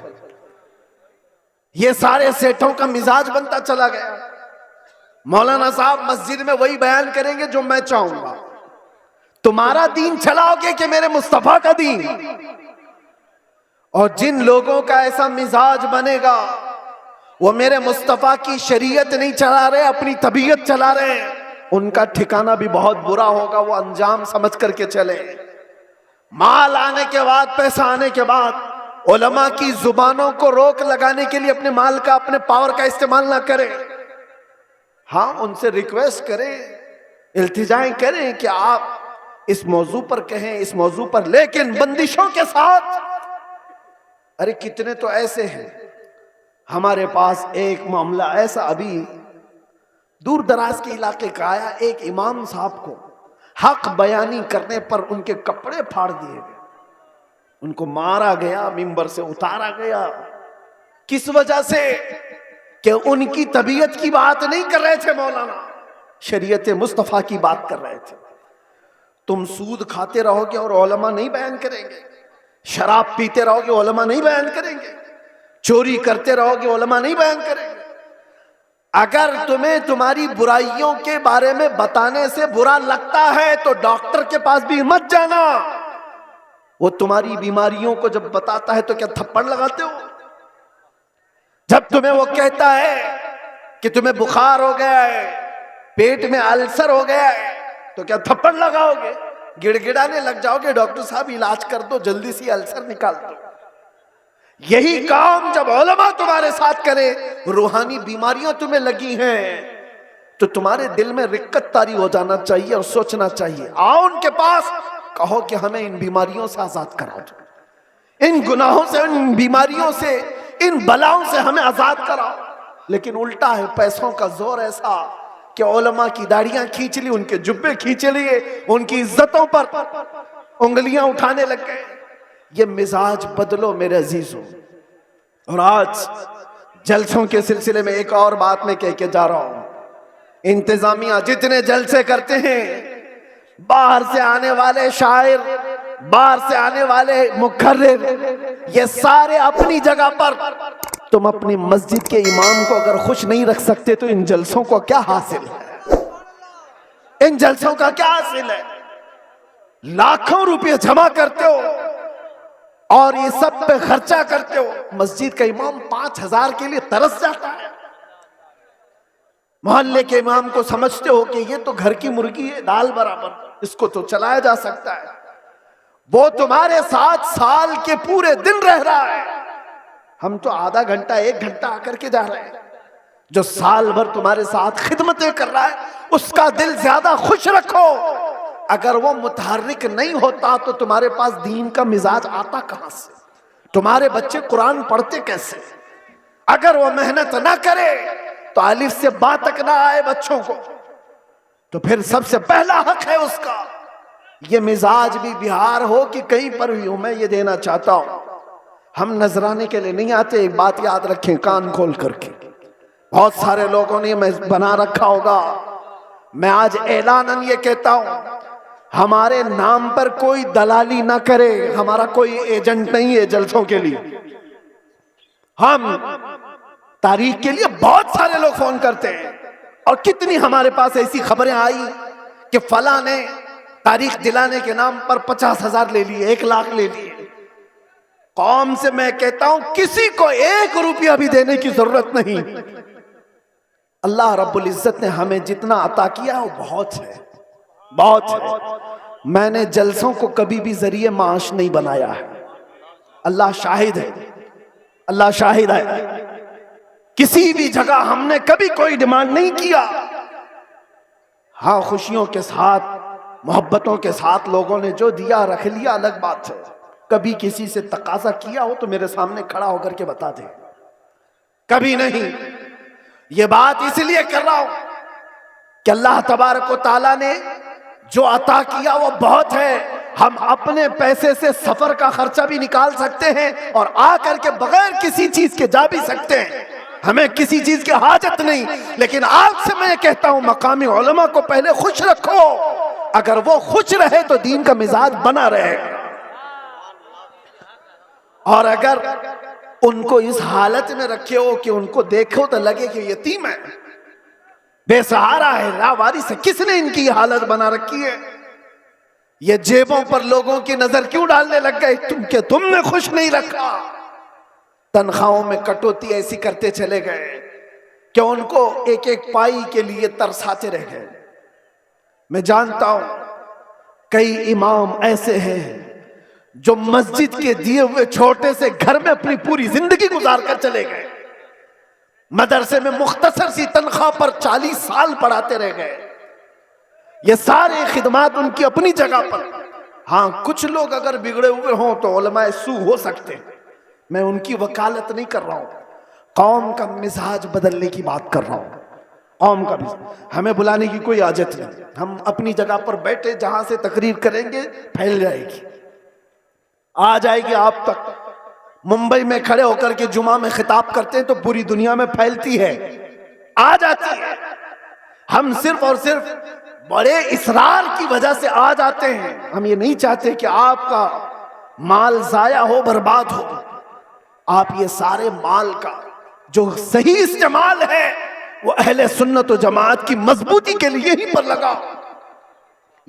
A: یہ سارے سیٹھوں کا مزاج بنتا چلا گیا۔ مولانا صاحب مسجد میں وہی بیان کریں گے جو میں چاہوں گا، تمہارا دین چلاؤ گے کہ میرے مصطفیٰ کا دین؟ اور جن لوگوں کا ایسا مزاج بنے گا وہ میرے مصطفیٰ کی شریعت نہیں چلا رہے، اپنی طبیعت چلا رہے ہیں، ان کا ٹھکانہ بھی بہت برا ہوگا، وہ انجام سمجھ کر کے چلے۔ مال آنے کے بعد، پیسہ آنے کے بعد علماء کی زبانوں کو روک لگانے کے لیے اپنے مال کا، اپنے پاور کا استعمال نہ کریں۔ ہاں، ان سے ریکویسٹ کریں، التجائیں کریں کہ آپ اس موضوع پر کہیں، اس موضوع پر، لیکن بندشوں کے ساتھ۔ ارے کتنے تو ایسے ہیں، ہمارے پاس ایک معاملہ ایسا ابھی دور دراز کے علاقے کا آیا، ایک امام صاحب کو حق بیانی کرنے پر ان کے کپڑے پھاڑ دیے گئے، ان کو مارا گیا، منبر سے اتارا گیا۔ کس وجہ سے؟ کہ ان کی طبیعت کی بات نہیں کر رہے تھے مولانا، شریعت مصطفیٰ کی بات کر رہے تھے۔ تم سود کھاتے رہو گے اور علماء نہیں بیان کریں گے، شراب پیتے رہو گے علماء نہیں بیان کریں گے، چوری کرتے رہو گے علماء نہیں بیان کریں گے۔ اگر تمہیں تمہاری برائیوں کے بارے میں بتانے سے برا لگتا ہے تو ڈاکٹر کے پاس بھی مت جانا، وہ تمہاری بیماریوں کو جب بتاتا ہے تو کیا تھپڑ لگاتے ہو؟ جب تمہیں وہ کہتا ہے کہ تمہیں بخار ہو گیا ہے، پیٹ میں السر ہو گیا ہے، تو کیا تھپڑ لگاؤ گے؟ گڑ گڑانے لگ جاؤ گے، ڈاکٹر صاحب علاج کر دو، جلدی سی السر نکال دو۔ یہی کام جب علماء تمہارے ساتھ کرے، روحانی بیماریاں تمہیں لگی ہیں تو تمہارے دل میں رقت طاری ہو جانا چاہیے اور سوچنا چاہیے، آؤ ان کے پاس، کہو کہ ہمیں ان بیماریوں سے آزاد کراؤ، ان گناہوں سے، ان بیماریوں سے، ان بلاؤں سے ہمیں آزاد کراؤ۔ لیکن الٹا ہے، پیسوں کا زور ایسا کہ علماء کی داڑیاں کھینچ لی، ان کے جبے کھینچ لیے، ان کی عزتوں پر انگلیاں اٹھانے لگ گئے۔ یہ مزاج بدلو میرے عزیزوں۔ اور آج جلسوں کے سلسلے میں ایک اور بات میں کہہ کے جا رہا ہوں، انتظامیہ جتنے جلسے کرتے ہیں، باہر سے آنے والے شاعر، باہر سے آنے والے مقرر، یہ سارے اپنی جگہ پر، تم اپنی مسجد کے امام کو اگر خوش نہیں رکھ سکتے تو ان جلسوں کو کیا حاصل ہے؟ ان جلسوں کا کیا حاصل ہے؟ لاکھوں روپے جمع کرتے ہو اور یہ سب پہ خرچہ کرتے ہو، مسجد کا امام 5,000 کے لیے ترس جاتا ہے۔ محلے کے امام کو سمجھتے ہو کہ یہ تو گھر کی مرغی ہے، دال برابر، اس کو تو چلایا جا سکتا ہے، وہ تمہارے ساتھ سال کے پورے دن رہ رہا ہے، ہم تو آدھا گھنٹہ 1 گھنٹہ آ کر کے جا رہے ہیں۔ جو سال بھر تمہارے ساتھ خدمتیں کر رہا ہے اس کا دل زیادہ خوش رکھو۔ اگر وہ متحرک نہیں ہوتا تو تمہارے پاس دین کا مزاج آتا کہاں سے؟ تمہارے بچے قرآن پڑھتے کیسے؟ اگر وہ محنت نہ کرے تو الف سے با تک نہ آئے بچوں کو، تو پھر سب سے پہلا حق ہے اس کا۔ یہ مزاج بھی بہار ہو کہ کہیں پر بھی ہو، میں یہ دینا چاہتا ہوں، ہم نذرانے کے لیے نہیں آتے، ایک بات یاد رکھیں کان کھول کر کے، بہت سارے لوگوں نے میں بنا رکھا ہوگا، میں آج اعلاناً یہ کہتا ہوں، ہمارے نام پر کوئی دلالی نہ کرے، ہمارا کوئی ایجنٹ نہیں ہے جلسوں کے لیے۔ ہم تاریخ کے لیے بہت سارے لوگ فون کرتے ہیں، اور کتنی ہمارے پاس ایسی خبریں آئی کہ فلاں نے تاریخ دلانے کے نام پر 50,000 لے لیے، 1 لاکھ لے لیے۔ قوم سے میں کہتا ہوں کسی کو 1 روپیہ بھی دینے کی ضرورت نہیں، اللہ رب العزت نے ہمیں جتنا عطا کیا وہ بہت ہے، بہت ہے۔ میں نے جلسوں کو کبھی بھی ذریعہ معاش نہیں بنایا ہے، اللہ شاہد ہے، اللہ شاہد ہے، کسی بھی جگہ ہم نے کبھی کوئی ڈیمانڈ نہیں کیا۔ ہاں، خوشیوں کے ساتھ، محبتوں کے ساتھ لوگوں نے جو دیا رکھ لیا، الگ بات ہے۔ کبھی کسی سے تقاضا کیا ہو تو میرے سامنے کھڑا ہو کر کے بتا دے، کبھی نہیں۔ یہ بات اس لیے کر رہا ہوں کہ اللہ تبارک و تعالیٰ نے جو عطا کیا وہ بہت ہے۔ ہم اپنے پیسے سے سفر کا خرچہ بھی نکال سکتے ہیں اور آ کر کے بغیر کسی چیز کے جا بھی سکتے ہیں، ہمیں کسی چیز کی حاجت نہیں۔ لیکن آپ سے میں کہتا ہوں مقامی علماء کو پہلے خوش رکھو، اگر وہ خوش رہے تو دین کا مزاج بنا رہے، اور اگر ان کو اس حالت میں رکھے ہو کہ ان کو دیکھو تو لگے کہ یتیم ہے، بے سہارا ہے، لاوارث ہے، کس نے ان کی حالت بنا رکھی ہے؟ یہ جیبوں پر لوگوں کی نظر کیوں ڈالنے لگ گئے؟ تم نے خوش نہیں رکھا۔ تنخواہوں میں کٹوتی ایسی کرتے چلے گئے کہ ان کو ایک ایک پائی کے لیے ترساتے رہ گئے۔ میں جانتا ہوں کئی امام ایسے ہیں جو مسجد کے دیے ہوئے چھوٹے سے گھر میں اپنی پوری زندگی گزار کر چلے گئے، مدرسے میں مختصر سی تنخواہ پر 40 سال پڑھاتے رہ گئے۔ یہ سارے خدمات ان کی اپنی جگہ پر۔ ہاں کچھ لوگ اگر بگڑے ہوئے ہوں تو علماء سو ہو سکتے ہیں، میں ان کی وکالت نہیں کر رہا ہوں، قوم کا مزاج بدلنے کی بات کر رہا ہوں۔ قوم کا مزاج ہمیں بلانے کی کوئی حاجت نہیں، ہم اپنی جگہ پر بیٹھے جہاں سے تقریر کریں گے پھیل جائے گی، آ جائے گی آپ تک۔ ممبئی میں کھڑے ہو کر کے جمعہ میں خطاب کرتے ہیں تو پوری دنیا میں پھیلتی ہے، آ جاتی ہے۔ ہم صرف اور صرف بڑے اصرار کی وجہ سے آ جاتے ہیں، ہم یہ نہیں چاہتے کہ آپ کا مال ضائع ہو، برباد ہو۔ آپ یہ سارے مال کا جو صحیح استعمال ہے وہ اہل سنت و جماعت کی مضبوطی کے لیے ہی پر لگا۔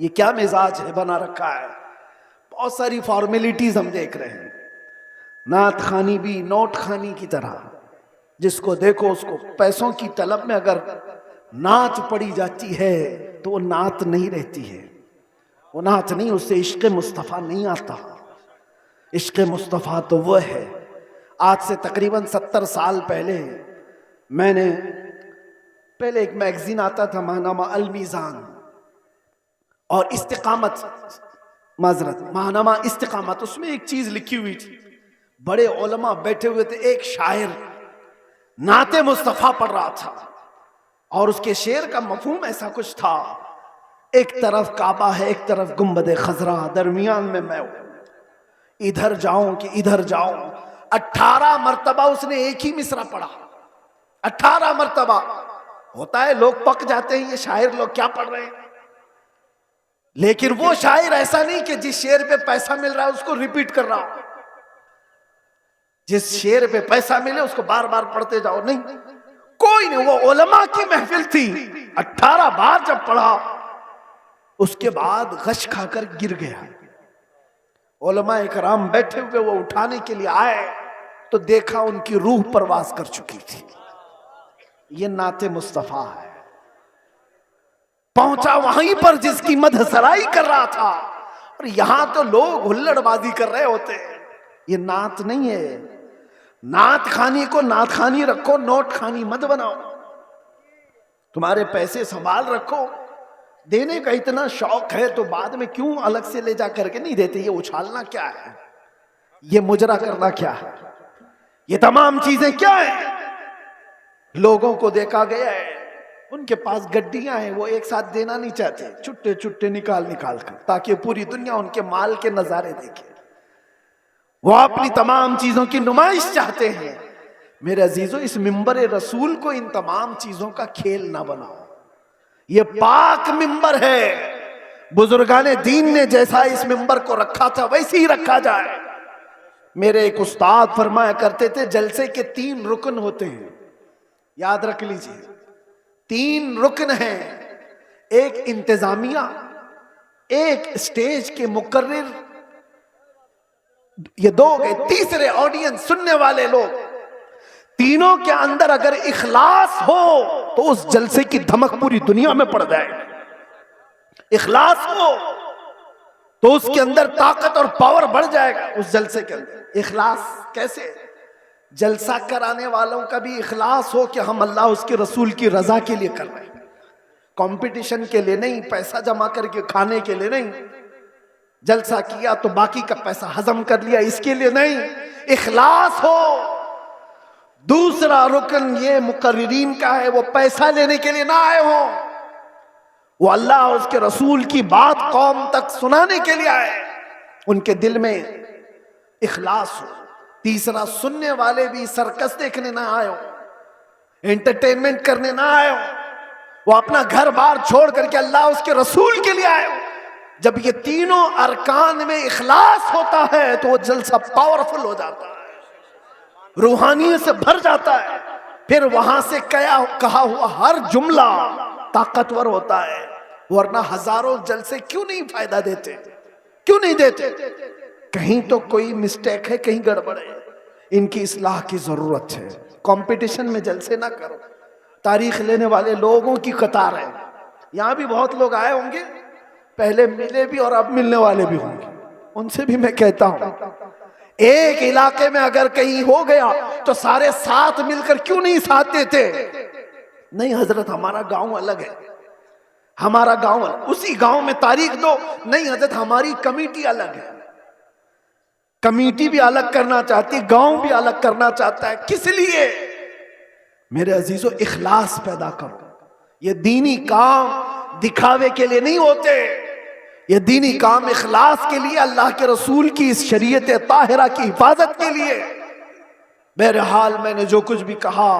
A: یہ کیا مزاج ہے بنا رکھا ہے؟ بہت ساری فارمیلٹیز ہم دیکھ رہے ہیں، نعت خوانی بھی نوٹ خوانی کی طرح، جس کو دیکھو اس کو پیسوں کی طلب میں اگر نعت پڑی جاتی ہے تو وہ نعت نہیں رہتی ہے، وہ نعت نہیں، اس سے عشق مصطفیٰ نہیں آتا۔ عشق مصطفیٰ تو وہ ہے، آج سے تقریباً 70 سال پہلے میں نے پہلے ایک میگزین آتا تھا ماہنامہ المیزان اور استقامت، معذرت ماہنامہ استقامت، اس میں ایک چیز لکھی ہوئی تھی، بڑے علماء بیٹھے ہوئے تھے، ایک شاعر نعت مصطفیٰ پڑھ رہا تھا اور اس کے شعر کا مفہوم ایسا کچھ تھا، ایک طرف کعبہ ہے ایک طرف گنبد خضرا، درمیان میں میں ہوں، ادھر جاؤں کہ ادھر جاؤں۔ 18 مرتبہ اس نے ایک ہی مصرع پڑھا، 18 مرتبہ۔ ہوتا ہے لوگ پک جاتے ہیں یہ شاعر لوگ کیا پڑھ رہے ہیں، لیکن وہ شاعر ایسا نہیں کہ جس شعر پہ پیسہ مل رہا ہے اس کو ریپیٹ کر رہا ہو، جس شعر پہ پیسہ ملے اس کو بار بار پڑھتے جاؤ، نہیں، کوئی نہیں، وہ علماء کی محفل تھی، 18 بار جب پڑھا اس کے بعد غش کھا کر گر گیا۔ علماء اکرام بیٹھے ہوئے، وہ اٹھانے کے لیے آئے تو دیکھا ان کی روح پرواز کر چکی تھی۔ یہ نعت مصطفیٰ ہے، پہنچا وہیں پر جس کی مدح سرائی کر رہا تھا، اور یہاں تو لوگ ہلڑ بازی کر رہے ہوتے ہیں۔ یہ نعت نہیں ہے، نعت خانی کو نعت خانی رکھو، نوٹ خانی مت بناؤ۔ تمہارے پیسے سنبھال رکھو، دینے کا اتنا شوق ہے تو بعد میں کیوں الگ سے لے جا کر کے نہیں دیتے؟ یہ اچھالنا کیا ہے، یہ مجرا کرنا کیا ہے، یہ تمام چیزیں کیا ہیں؟ لوگوں کو دیکھا گیا ہے ان کے پاس گڈیاں ہیں، وہ ایک ساتھ دینا نہیں چاہتے، چھٹے چھٹے نکال نکال کر، تاکہ پوری دنیا ان کے مال کے نظارے دیکھے۔ وہ اپنی تمام چیزوں کی نمائش چاہتے ہیں۔ میرے عزیزوں، اس منبر رسول کو ان تمام چیزوں کا کھیل نہ بناؤ، یہ پاک منبر ہے۔ بزرگان دین نے جیسا اس منبر کو رکھا تھا ویسے ہی رکھا جائے۔ میرے ایک استاد فرمایا کرتے تھے جلسے کے 3 رکن ہوتے ہیں، یاد رکھ لیجئے، 3 رکن ہیں، ایک انتظامیہ، ایک اسٹیج کے مقرر، یہ 2 گئے، تیسرے آڈینس، سننے والے لوگ۔ تینوں کے اندر اگر اخلاص ہو تو اس جلسے کی دھمک پوری دنیا میں پڑ جائے گی، اخلاص ہو تو اس کے اندر طاقت اور پاور بڑھ جائے گا اس جلسے کے اندر۔ اخلاص کیسے؟ جلسہ کرانے والوں کا بھی اخلاص ہو کہ ہم اللہ اس کے رسول کی رضا کے لیے کر رہے ہیں، کمپٹیشن کے لیے نہیں، پیسہ جمع کر کے کھانے کے لیے نہیں، جلسہ کیا تو باقی کا پیسہ ہضم کر لیا اس کے لیے نہیں، اخلاص ہو۔ دوسرا رکن یہ مقررین کا ہے، وہ پیسہ لینے کے لیے نہ آئے ہوں، وہ اللہ اور اس کے رسول کی بات قوم تک سنانے کے لیے آئے، ان کے دل میں اخلاص ہو۔ تیسرا، سننے والے بھی سرکس دیکھنے نہ آئے ہوں، انٹرٹینمنٹ کرنے نہ آئے ہوں، وہ اپنا گھر بار چھوڑ کر کے اللہ اس کے رسول کے لیے آئے ہوں۔ جب یہ تینوں ارکان میں اخلاص ہوتا ہے تو وہ جلسہ پاورفل ہو جاتا ہے، روحانیت سے بھر جاتا ہے، پھر وہاں سے کہا ہوا ہر جملہ طاقتور ہوتا ہے۔ ورنہ ہزاروں جلسے کیوں نہیں فائدہ دیتے، کیوں نہیں دیتے؟ کہیں تو کوئی مسٹیک ہے، کہیں گڑبڑ ہے۔
B: ان کی اصلاح کی ضرورت ہے. کمپٹیشن میں جلسے نہ کرو. تاریخ لینے والے لوگوں کی قطار ہے. یہاں بھی بہت لوگ آئے ہوں گے، پہلے ملے بھی اور اب ملنے والے بھی ہوں گے. ان سے بھی میں کہتا ہوں ایک علاقے میں اگر کہیں ہو گیا تو سارے ساتھ مل کر کیوں نہیں ساتھ دیتے؟ نہیں حضرت ہمارا گاؤں الگ ہے، ہمارا گاؤں الگ. اسی گاؤں میں تاریخ دو. نہیں حضرت ہماری کمیٹی الگ ہے. کمیٹی بھی الگ کرنا چاہتی، گاؤں بھی الگ کرنا چاہتا ہے. کس لیے؟ میرے عزیزو اخلاص پیدا کرو. یہ دینی کام دکھاوے کے لیے نہیں ہوتے، یہ دینی کام اخلاص کے لیے، اللہ کے رسول کی اس شریعت طاہرہ کی حفاظت کے لیے. بہرحال میں نے جو کچھ بھی کہا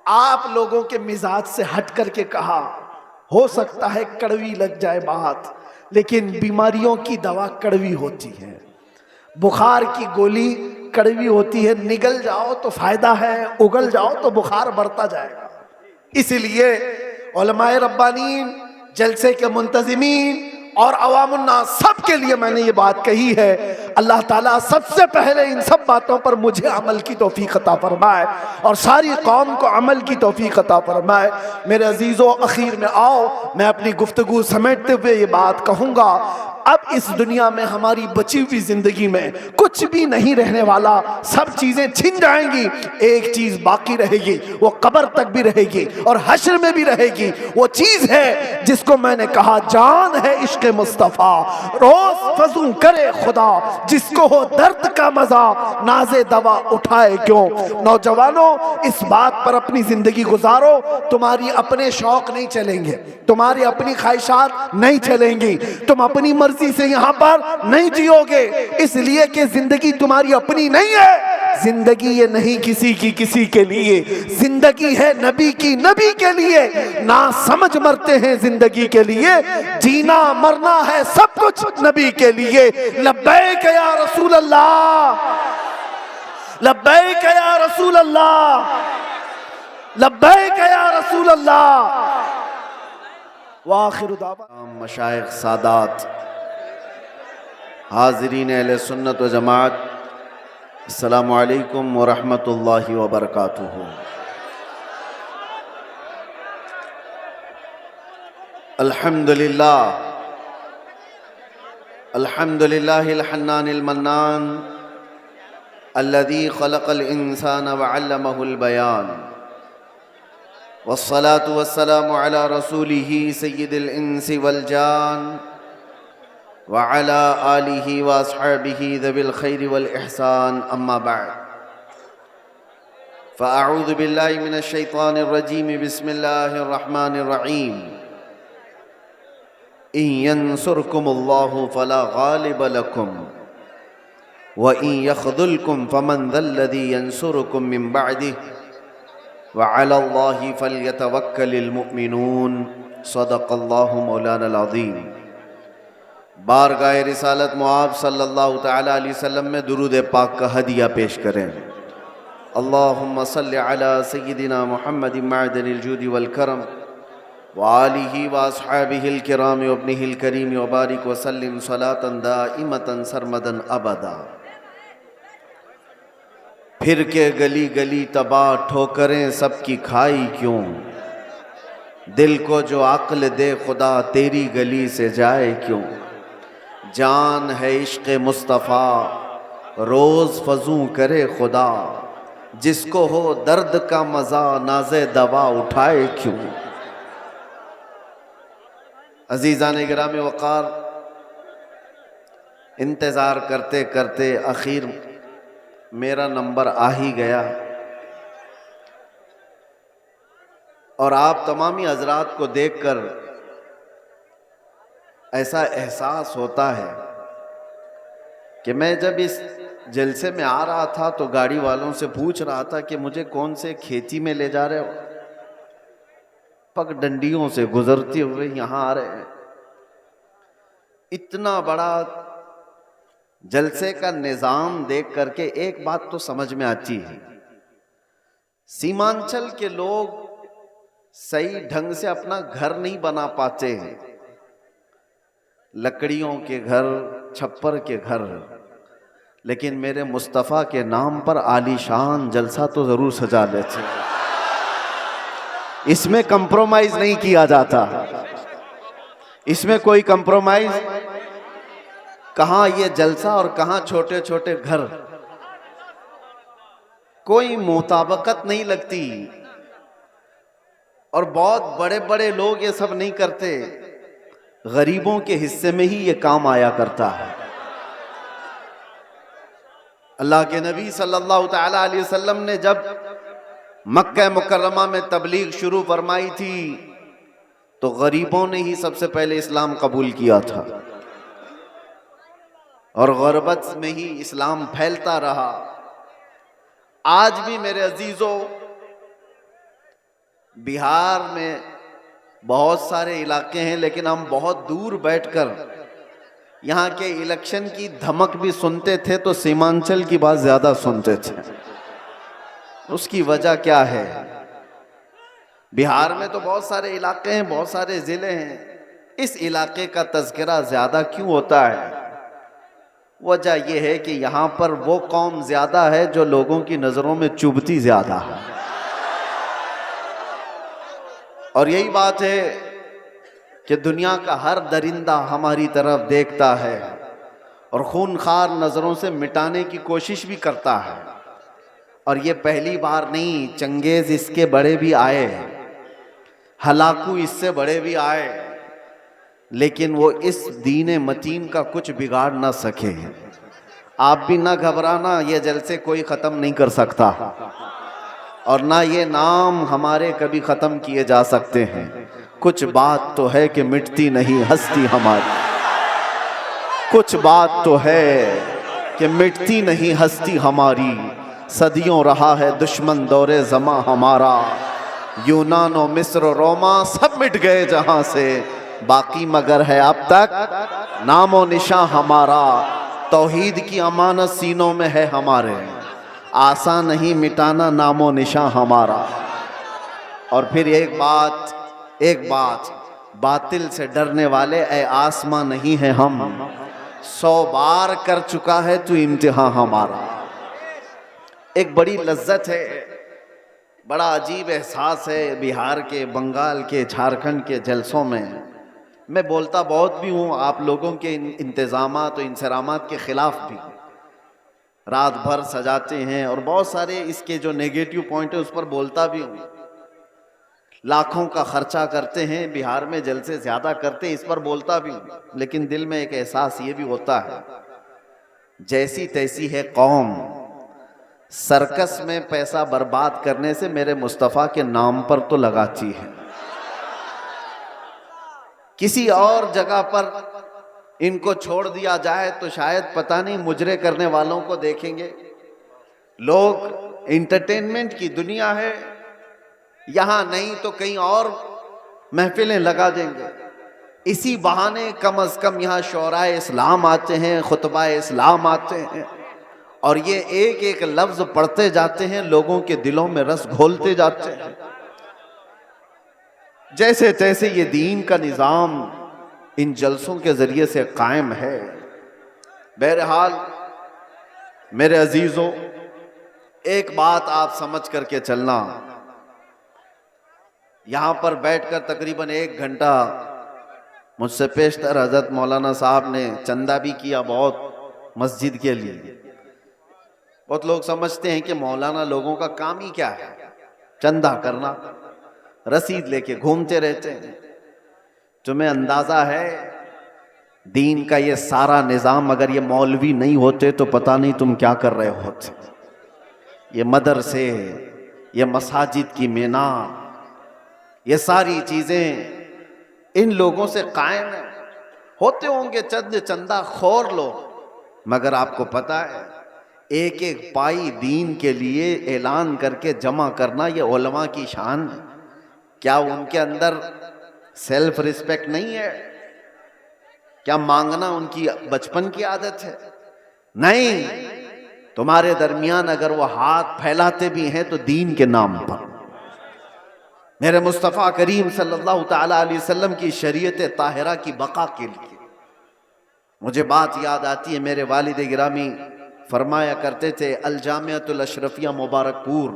B: آپ لوگوں کے مزاج سے ہٹ کر کے کہا. ہو سکتا ہے کڑوی لگ جائے بات، لیکن بیماریوں کی دوا کڑوی ہوتی ہے. بخار کی گولی کڑوی ہوتی ہے، نگل جاؤ تو فائدہ ہے، اگل جاؤ تو بخار بڑھتا جائے گا. اسی لیے علماء ربانین، جلسے کے منتظمین اور عوام الناس سب کے لیے میں نے یہ بات کہی ہے. اللہ تعالیٰ سب سے پہلے ان سب باتوں پر مجھے عمل کی توفیق عطا فرمائے اور ساری قوم کو عمل کی توفیق عطا فرمائے. میرے عزیزو اخیر میں آؤ میں اپنی گفتگو سمیٹتے ہوئے یہ بات کہوں گا. اب اس دنیا میں ہماری بچی ہوئی زندگی میں کچھ بھی نہیں رہنے والا. سب چیزیں چھن جائیں گی، ایک چیز باقی رہے گی، وہ قبر تک بھی رہے گی اور حشر میں بھی رہے گی. وہ چیز ہے جس کو میں نے کہا جان ہے عشق مصطفیٰ، روز فضوں کرے خدا، جس کو ہو درد کا مزہ ناز دوا اٹھائے کیوں. نوجوانوں اس بات پر اپنی زندگی گزارو. تمہاری اپنے شوق نہیں چلیں گے، تمہاری اپنی خواہشات نہیں چلیں گی، تم اپنی مرضی سے یہاں پر نہیں جیو گے، اس لیے کہ زندگی تمہاری اپنی نہیں ہے. زندگی یہ نہیں کسی کی کسی کے لیے، زندگی ہے نبی کی نبی کے لیے. نہ سمجھ مرتے ہیں زندگی کے لیے، جینا مرنا ہے سب کچھ نبی کے لیے. لبیک یا رسول اللہ، لبیک یا رسول اللہ، لبیک یا رسول اللہ. وآخر دعوانا
A: مشائخ، سادات، حاضرین اہل سنت و جماعت، السلام علیکم ورحمۃ اللہ وبرکاتہ. الحمدللہ، الحمدللہ الحنان المنان الذي خلق الانسان وعلمه البيان، والصلاة والسلام على رسوله سید الانس والجان وعلى آلہ واصحابہ ذوی الخیر والاحسان. اما بعد فاعوذ باللہ من الشیطان الرجیم. بسم اللہ الرحمن الرحیم. ان ینصرکم اللہ فلا غالب لکم وَإِن يَخْذُلْكُمْ فَمَنْ ذَا الَّذِي يَنْصُرُكُمْ مِنْ بَعْدِهِ وَعَلَى اللَّهِ فَلْيَتَوَكَّلِ الْمُؤْمِنُونَ. صدق اللہ مولانا العظیم. بارگاہ رسالت معاب صلی اللہ تعالی علیہ وسلم میں درود پاک کا ہدیہ پیش کریں. اللہم صلی علی سیدنا محمد معدن الجود والکرم وآلہ واصحابہ الکرام وابنہ الکریم وبارک وسلم صلاة دائمة سرمدا ابدا. پھر کے گلی گلی تباہ ٹھوکریں سب کی کھائی کیوں، دل کو جو عقل دے خدا تیری گلی سے جائے کیوں. جان ہے عشق مصطفیٰ روز فضوں کرے خدا، جس کو ہو درد کا مزہ ناز دوا اٹھائے کیوں. عزیزان گرامی وقار، انتظار کرتے کرتے اخیر میرا نمبر آ ہی گیا اور آپ تمامی حضرات کو دیکھ کر ایسا احساس ہوتا ہے کہ میں جب اس جلسے میں آ رہا تھا تو گاڑی والوں سے پوچھ رہا تھا کہ مجھے کون سے کھیتی میں لے جا رہے ہو. پگ ڈنڈیوں سے گزرتے ہوئے یہاں آ رہے ہیں. اتنا بڑا جلسے کا نظام دیکھ کر کے ایک بات تو سمجھ میں آتی ہے، سیمانچل کے لوگ صحیح ڈھنگ سے اپنا گھر نہیں بنا پاتے ہیں. لکڑیوں کے گھر، چھپر کے گھر، لیکن میرے مصطفیٰ کے نام پر عالی شان جلسہ تو ضرور سجا لیتے، اس میں کمپرومائز نہیں کیا جاتا، اس میں کوئی کمپرومائز، کہاں یہ جلسہ اور کہاں چھوٹے چھوٹے گھر، کوئی مطابقت نہیں لگتی، اور بہت بڑے بڑے لوگ یہ سب نہیں کرتے، غریبوں کے حصے میں ہی یہ کام آیا کرتا ہے۔ اللہ کے نبی صلی اللہ تعالی علیہ وسلم نے جب مکہ مکرمہ میں تبلیغ شروع فرمائی تھی تو غریبوں نے ہی سب سے پہلے اسلام قبول کیا تھا، اور غربت میں ہی اسلام پھیلتا رہا۔ آج بھی میرے عزیزو، بہار میں بہت سارے علاقے ہیں، لیکن ہم بہت دور بیٹھ کر یہاں کے الیکشن کی دھمک بھی سنتے تھے تو سیمانچل کی بات زیادہ سنتے تھے۔ اس کی وجہ کیا ہے؟ بہار میں تو بہت سارے علاقے ہیں، بہت سارے ضلع ہیں، اس علاقے کا تذکرہ زیادہ کیوں ہوتا ہے؟ وجہ یہ ہے کہ یہاں پر وہ قوم زیادہ ہے جو لوگوں کی نظروں میں چبھتی زیادہ ہے، اور یہی بات ہے کہ دنیا کا ہر درندہ ہماری طرف دیکھتا ہے اور خونخوار نظروں سے مٹانے کی کوشش بھی کرتا ہے۔ اور یہ پہلی بار نہیں، چنگیز اس کے بڑے بھی آئے، ہلاکو اس سے بڑے بھی آئے، لیکن وہ اس دین متین کا کچھ بگاڑ نہ سکے۔ آپ بھی نہ گھبرانا، یہ جلسے کوئی ختم نہیں کر سکتا، اور نہ یہ نام ہمارے کبھی ختم کیے جا سکتے ہیں۔ کچھ بات تو ہے کہ مٹتی نہیں ہستی ہماری، کچھ بات تو ہے کہ مٹتی نہیں ہستی ہماری، صدیوں رہا ہے دشمن دور زماں ہمارا، یونان و مصر و روما سب مٹ گئے جہاں سے، باقی مگر ہے اب تک نام و نشاں ہمارا، توحید کی امانت سینوں میں ہے ہمارے، آسان نہیں مٹانا نام و نشاں ہمارا۔ اور پھر ایک بات، باطل سے ڈرنے والے اے آسماں نہیں ہے ہم، 100 بار کر چکا ہے تو امتحان ہمارا۔ ایک بڑی لذت ہے، بڑا عجیب احساس ہے بہار کے، بنگال کے، جھارکھنڈ کے جلسوں میں۔ میں بولتا بہت بھی ہوں، آپ لوگوں کے انتظامات و انصرامات کے خلاف بھی، رات بھر سجاتے ہیں، اور بہت سارے اس کے جو نیگیٹو پوائنٹ ہے اس پر بولتا بھی ہوں، لاکھوں کا خرچہ کرتے ہیں بہار میں، جلسے زیادہ کرتے ہیں، اس پر بولتا بھی ہوں، لیکن دل میں ایک احساس یہ بھی ہوتا ہے، جیسی تیسی ہے قوم، سرکس میں پیسہ برباد کرنے سے میرے مصطفیٰ کے نام پر تو لگاتی ہے، کسی اور جگہ پر ان کو چھوڑ دیا جائے تو شاید پتہ نہیں مجرے کرنے والوں کو دیکھیں گے لوگ۔ انٹرٹینمنٹ کی دنیا ہے، یہاں نہیں تو کہیں اور محفلیں لگا دیں گے، اسی بہانے کم از کم یہاں شعراء اسلام آتے ہیں، خطبہ اسلام آتے ہیں، اور یہ ایک ایک لفظ پڑھتے جاتے ہیں، لوگوں کے دلوں میں رس گھولتے جاتے ہیں، جیسے تیسے یہ دین کا نظام ان جلسوں کے ذریعے سے قائم ہے۔ بہرحال میرے عزیزوں، ایک بات آپ سمجھ کر کے چلنا، یہاں پر بیٹھ کر تقریباً 1 گھنٹہ مجھ سے پیشتر حضرت مولانا صاحب نے چندہ بھی کیا بہت مسجد کے لیے۔ بہت لوگ سمجھتے ہیں کہ مولانا لوگوں کا کام ہی کیا ہے، چندہ کرنا، رسید لے کے گھومتے رہتے ہیں۔ تمہیں اندازہ ہے دین کا یہ سارا نظام اگر یہ مولوی نہیں ہوتے تو پتہ نہیں تم کیا کر رہے ہوتے۔ یہ مدرسے، یہ مساجد کی مینار، یہ ساری چیزیں ان لوگوں سے قائم ہیں۔ ہوتے ہوں گے چندہ خور لوگ، مگر آپ کو پتہ ہے ایک ایک پائی دین کے لیے اعلان کر کے جمع کرنا یہ علماء کی شان ہے۔ کیا ان کے اندر سیلف ریسپیکٹ نہیں ہے؟ کیا مانگنا ان کی بچپن کی عادت ہے؟ نہیں، تمہارے درمیان اگر وہ ہاتھ پھیلاتے بھی ہیں تو دین کے نام پر، میرے مصطفیٰ کریم صلی اللہ تعالی علیہ وسلم کی شریعت طاہرہ کی بقا کے لیے۔ مجھے بات یاد آتی ہے، میرے والد گرامی فرمایا کرتے تھے الجامعۃ الاشرفیہ مبارک پور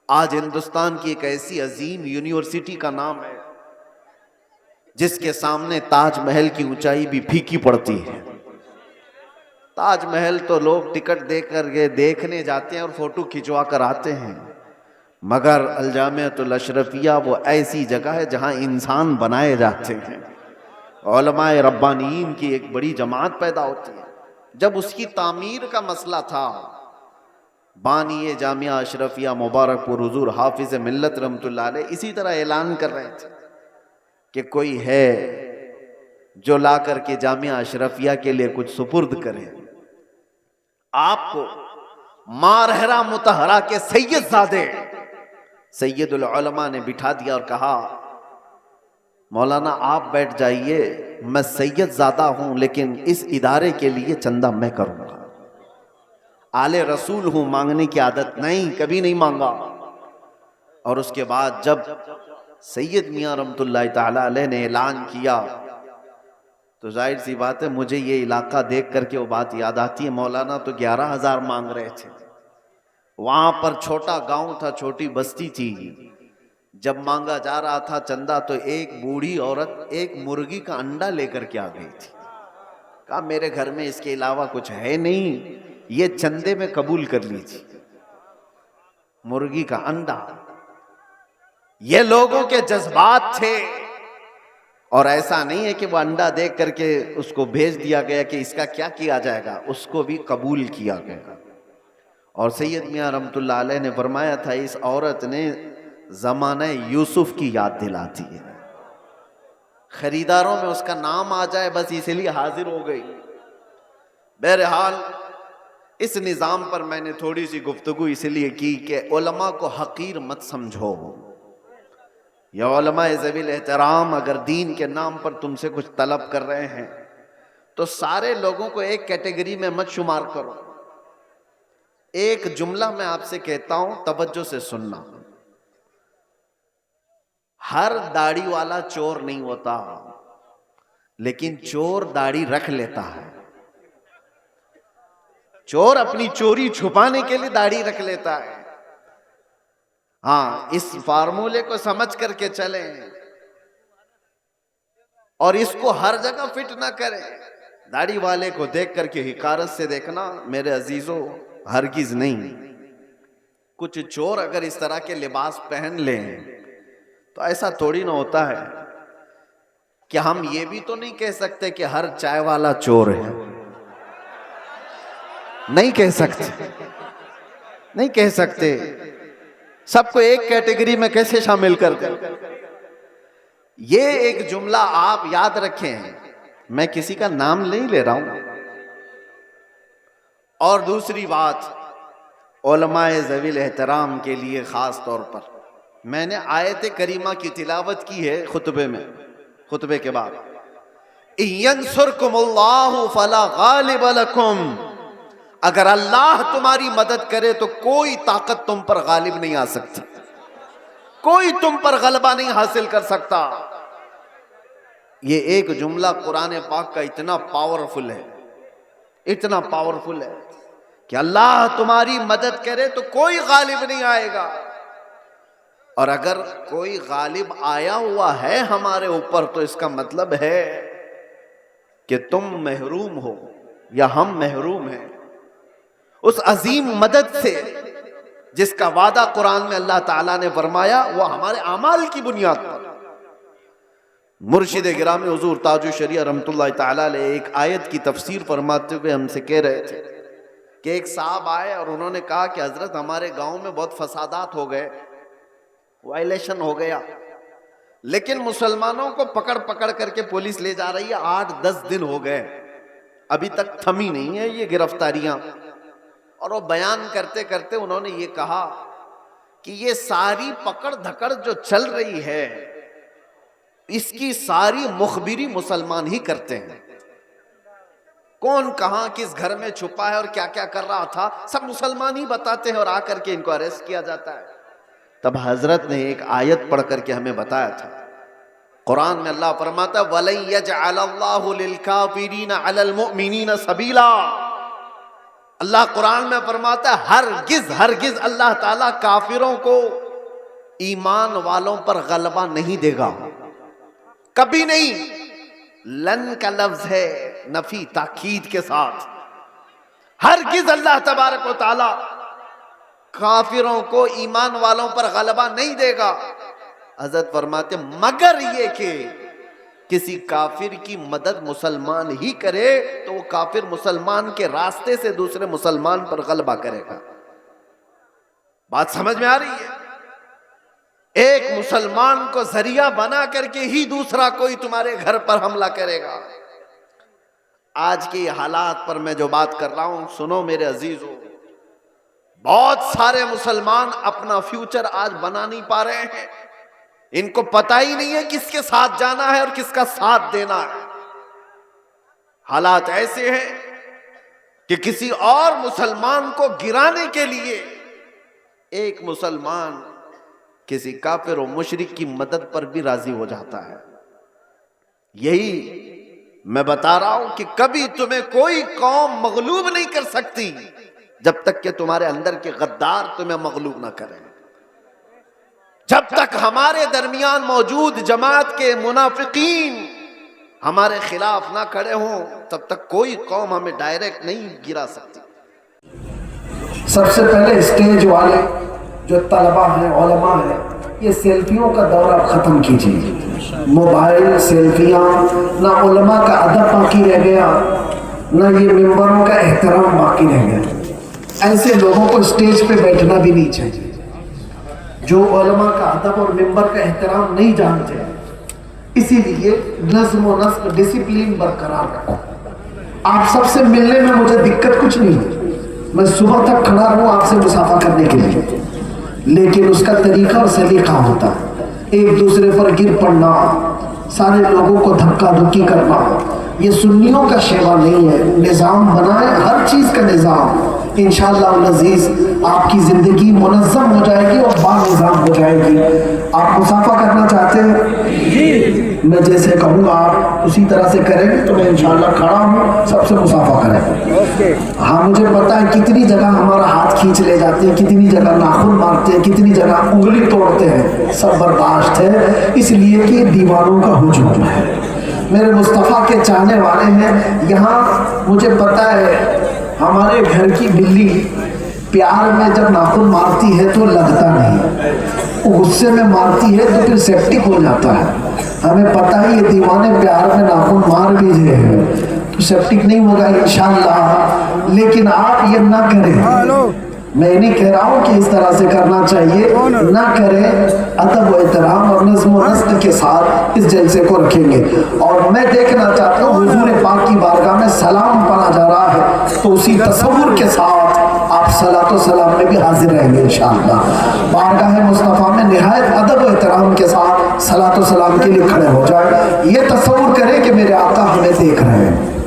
A: آج ہندوستان کی ایک ایسی عظیم یونیورسٹی کا نام ہے جس کے سامنے تاج محل کی اونچائی بھی پھیکی پڑتی ہے۔ تاج محل تو لوگ ٹکٹ دے کر کے دیکھنے جاتے ہیں اور فوٹو کھنچوا کر آتے ہیں، مگر الجامعۃ الاشرفیہ وہ ایسی جگہ ہے جہاں انسان بنائے جاتے ہیں، علماء ربانیین کی ایک بڑی جماعت پیدا ہوتی ہے۔ جب اس کی تعمیر کا مسئلہ تھا، بانی جامعہ اشرفیہ مبارک پور حضور حافظ ملت رحمۃ اللہ علیہ اسی طرح اعلان کر رہے تھے کہ کوئی ہے جو لا کر کے جامعہ اشرفیہ کے لیے کچھ سپرد کرے۔ آپ کو مارہرہ متحرہ کے سید زادے سید العلماء نے بٹھا دیا اور کہا مولانا آپ بیٹھ جائیے، میں سید زادہ ہوں لیکن اس ادارے کے لیے چندہ میں کروں گا، آل رسول ہوں، مانگنے کی عادت نہیں، کبھی نہیں مانگا۔ اور اس کے بعد جب سید میاں رحمت اللہ تعالی علیہ نے اعلان کیا تو ظاہر سی بات ہے مجھے یہ علاقہ دیکھ کر کے وہ بات یاد آتی ہے، مولانا تو 11,000 مانگ رہے تھے، وہاں پر چھوٹا گاؤں تھا، چھوٹی بستی تھی، جب مانگا جا رہا تھا چندہ تو ایک بوڑھی عورت ایک مرغی کا انڈا لے کر کے آ گئی تھی، کہا میرے گھر میں اس کے علاوہ کچھ ہے نہیں، یہ چندے میں قبول کر لیجیے۔ مرغی کا انڈا، یہ لوگوں کے جذبات تھے، اور ایسا نہیں ہے کہ وہ انڈا دیکھ کر کے اس کو بھیج دیا گیا کہ اس کا کیا کیا جائے گا، اس کو بھی قبول کیا گیا۔ اور سید میاں رحمت اللہ علیہ نے فرمایا تھا اس عورت نے زمانہ یوسف کی یاد دلاتی ہے، خریداروں میں اس کا نام آ جائے بس اس لیے حاضر ہو گئی۔ بہرحال اس نظام پر میں نے تھوڑی سی گفتگو اس لیے کی کہ علماء کو حقیر مت سمجھو، یا علماء ذوی الاحترام اگر دین کے نام پر تم سے کچھ طلب کر رہے ہیں تو سارے لوگوں کو ایک کیٹیگری میں مت شمار کرو۔ ایک جملہ میں آپ سے کہتا ہوں، توجہ سے سننا، ہر داڑھی والا چور نہیں ہوتا، لیکن چور داڑھی رکھ لیتا ہے۔ چور اپنی چوری چھپانے کے لیے داڑھی رکھ لیتا ہے۔ ہاں، اس فارمولے کو سمجھ کر کے چلیں اور اس کو ہر جگہ فٹ نہ کریں۔ داڑھی والے کو دیکھ کر کے حقارت سے دیکھنا میرے عزیزوں ہرگز نہیں۔ کچھ چور اگر اس طرح کے لباس پہن لیں تو ایسا تھوڑی نہ ہوتا ہے کہ ہم یہ بھی تو نہیں کہہ سکتے کہ ہر چائے والا چور ہے، نہیں کہہ سکتے، نہیں کہہ سکتے، سب کو ایک کیٹیگری میں کیسے شامل کر دیں۔ یہ ایک جملہ آپ یاد رکھیں، میں کسی کا نام نہیں لے رہا ہوں۔ اور دوسری بات، علماء ذوی الاحترام کے لیے خاص طور پر میں نے آیت کریمہ کی تلاوت کی ہے خطبے کے بعد، اِن اللہ فلا غالب لکم، اگر اللہ تمہاری مدد کرے تو کوئی طاقت تم پر غالب نہیں آ سکتی، کوئی تم پر غلبہ نہیں حاصل کر سکتا۔ یہ ایک جملہ قرآن پاک کا اتنا پاورفل ہے، اتنا پاورفل ہے کہ اللہ تمہاری مدد کرے تو کوئی غالب نہیں آئے گا، اور اگر کوئی غالب آیا ہوا ہے ہمارے اوپر تو اس کا مطلب ہے کہ تم محروم ہو یا ہم محروم ہیں اس عظیم مدد سے جس کا وعدہ قرآن میں اللہ تعالیٰ نے فرمایا، وہ ہمارے اعمال کی بنیاد پر۔ مرشد گرامی حضور تاج الشریعہ رحمت اللہ تعالیٰ علیہ ایک آیت کی تفسیر فرماتے ہوئے ہم سے کہہ رہے تھے کہ ایک صاحب آئے اور انہوں نے کہا کہ حضرت ہمارے گاؤں میں بہت فسادات ہو گئے، وائلیشن ہو گیا، لیکن مسلمانوں کو پکڑ کر کے پولیس لے جا رہی ہے، 8-10 دن ہو گئے، ابھی تک تھمی نہیں ہے یہ گرفتاریاں۔ اور وہ بیان کرتے کرتے انہوں نے یہ کہا کہ یہ ساری پکڑ دھکڑ جو چل رہی ہے اس کی ساری مخبری مسلمان ہی کرتے ہیں، کون کہاں کس گھر میں چھپا ہے اور کیا کیا کر رہا تھا سب مسلمان ہی بتاتے ہیں، اور آ کر کے ان کو اریسٹ کیا جاتا ہے۔ تب حضرت نے ایک آیت پڑھ کر کے ہمیں بتایا تھا، قرآن میں اللہ فرماتا ہے وَلَن يَجْعَلَ اللَّهُ لِلْكَافِرِينَ عَلَى الْمُؤْمِنِينَ سَبِيلًا، اللہ قرآن میں فرماتا ہے ہرگز ہرگز اللہ تعالیٰ کافروں کو ایمان والوں پر غلبہ نہیں دے گا، کبھی نہیں۔ لن کا لفظ ہے نفی تاکید کے ساتھ، ہرگز اللہ تبارک و تعالی کافروں کو ایمان والوں پر غلبہ نہیں دے گا۔ حضرت فرماتے مگر یہ کہ کسی کافر کی مدد مسلمان ہی کرے تو وہ کافر مسلمان کے راستے سے دوسرے مسلمان پر غلبہ کرے گا۔ بات سمجھ میں آ رہی ہے؟ ایک مسلمان کو ذریعہ بنا کر کے ہی دوسرا کوئی تمہارے گھر پر حملہ کرے گا۔ آج کے حالات پر میں جو بات کر رہا ہوں سنو میرے عزیزو، بہت سارے مسلمان اپنا فیوچر آج بنا نہیں پا رہے ہیں، ان کو پتہ ہی نہیں ہے کس کے ساتھ جانا ہے اور کس کا ساتھ دینا ہے۔ حالات ایسے ہیں کہ کسی اور مسلمان کو گرانے کے لیے ایک مسلمان کسی کافر و مشرک کی مدد پر بھی راضی ہو جاتا ہے۔ یہی میں بتا رہا ہوں کہ کبھی تمہیں کوئی قوم مغلوب نہیں کر سکتی جب تک کہ تمہارے اندر کے غدار تمہیں مغلوب نہ کریں۔ جب تک ہمارے درمیان موجود جماعت کے منافقین ہمارے خلاف نہ کھڑے ہوں تب تک کوئی قوم ہمیں ڈائریکٹ نہیں گرا سکتی۔
B: سب سے پہلے اسٹیج والے جو طلبہ ہیں، علماء ہیں، یہ سیلفیوں کا دورہ ختم کیجیے۔ موبائل سیلفیاں، نہ علماء کا ادب باقی رہ گیا، نہ یہ ممبروں کا احترام باقی رہ گیا۔ ایسے لوگوں کو اسٹیج پہ بیٹھنا بھی نہیں چاہیے جو علماء کا ادب اور ممبر کا احترام نہیں جانتے۔ اسی لیے نظم و نسق ڈسپلین برقرار رکھو۔ آپ سب سے ملنے میں مجھے دقت کچھ نہیں ہے، میں صبح تک کھڑا رہوں آپ سے مصافحہ کرنے کے لیے، لیکن اس کا طریقہ اور سلیقہ ہوتا ہے۔ ایک دوسرے پر گر پڑنا، سارے لوگوں کو دھکا دھکی کرنا، یہ سنیوں کا شیوا نہیں ہے۔ نظام بنائیں، ہر چیز کا نظام۔ انشاءاللہ العزیز آپ کی زندگی منظم ہو جائے گی اور با نظام ہو جائے گی۔ آپ مصافحہ کرنا چاہتے ہیں؟ میں جیسے کہوں گا آپ اسی طرح سے کریں گے تو میں انشاءاللہ کھڑا ہوں، سب سے مصافحہ کریں۔ ہاں مجھے پتا ہے کتنی جگہ ہمارا ہاتھ کھینچ لے جاتے ہیں، کتنی جگہ ناخن مارتے ہیں، کتنی جگہ انگلی توڑتے ہیں، سب برداشت ہے، اس لیے کہ دیوانوں کا ہجوم ہے۔ میرے مصطفیٰ کے چاہنے والے ہیں یہاں، مجھے پتا ہے ہمارے گھر کی بلی پیار میں جب ناخن مارتی ہے تو لگتا نہیں، وہ غصے میں مارتی ہے تو پھر سیپٹک ہو جاتا ہے۔ ہمیں پتہ ہے یہ دیوانے پیار میں ناخن مار بھی ہیں تو سیپٹک نہیں ہوگا انشاءاللہ، لیکن آپ یہ نہ کریں۔ میں نہیں کہہ رہا ہوں کہ اس طرح سے کرنا چاہیے، نہ کریں، ادب و احترام اور نظم و نسق کے ساتھ اس جلسے کو رکھیں گے۔ اور میں دیکھنا چاہتا ہوں حضور پاک کی بارگاہ میں سلام پڑھا جا رہا ہے تو اسی تصور کے ساتھ آپ صلاۃ و سلام میں بھی حاضر رہیں گے انشاءاللہ۔ بارگاہ مصطفیٰ میں نہایت ادب و احترام کے ساتھ صلاۃ و سلام کے لیے کھڑے ہو جائے، یہ تصور کریں کہ میرے آقا ہمیں دیکھ رہے ہیں۔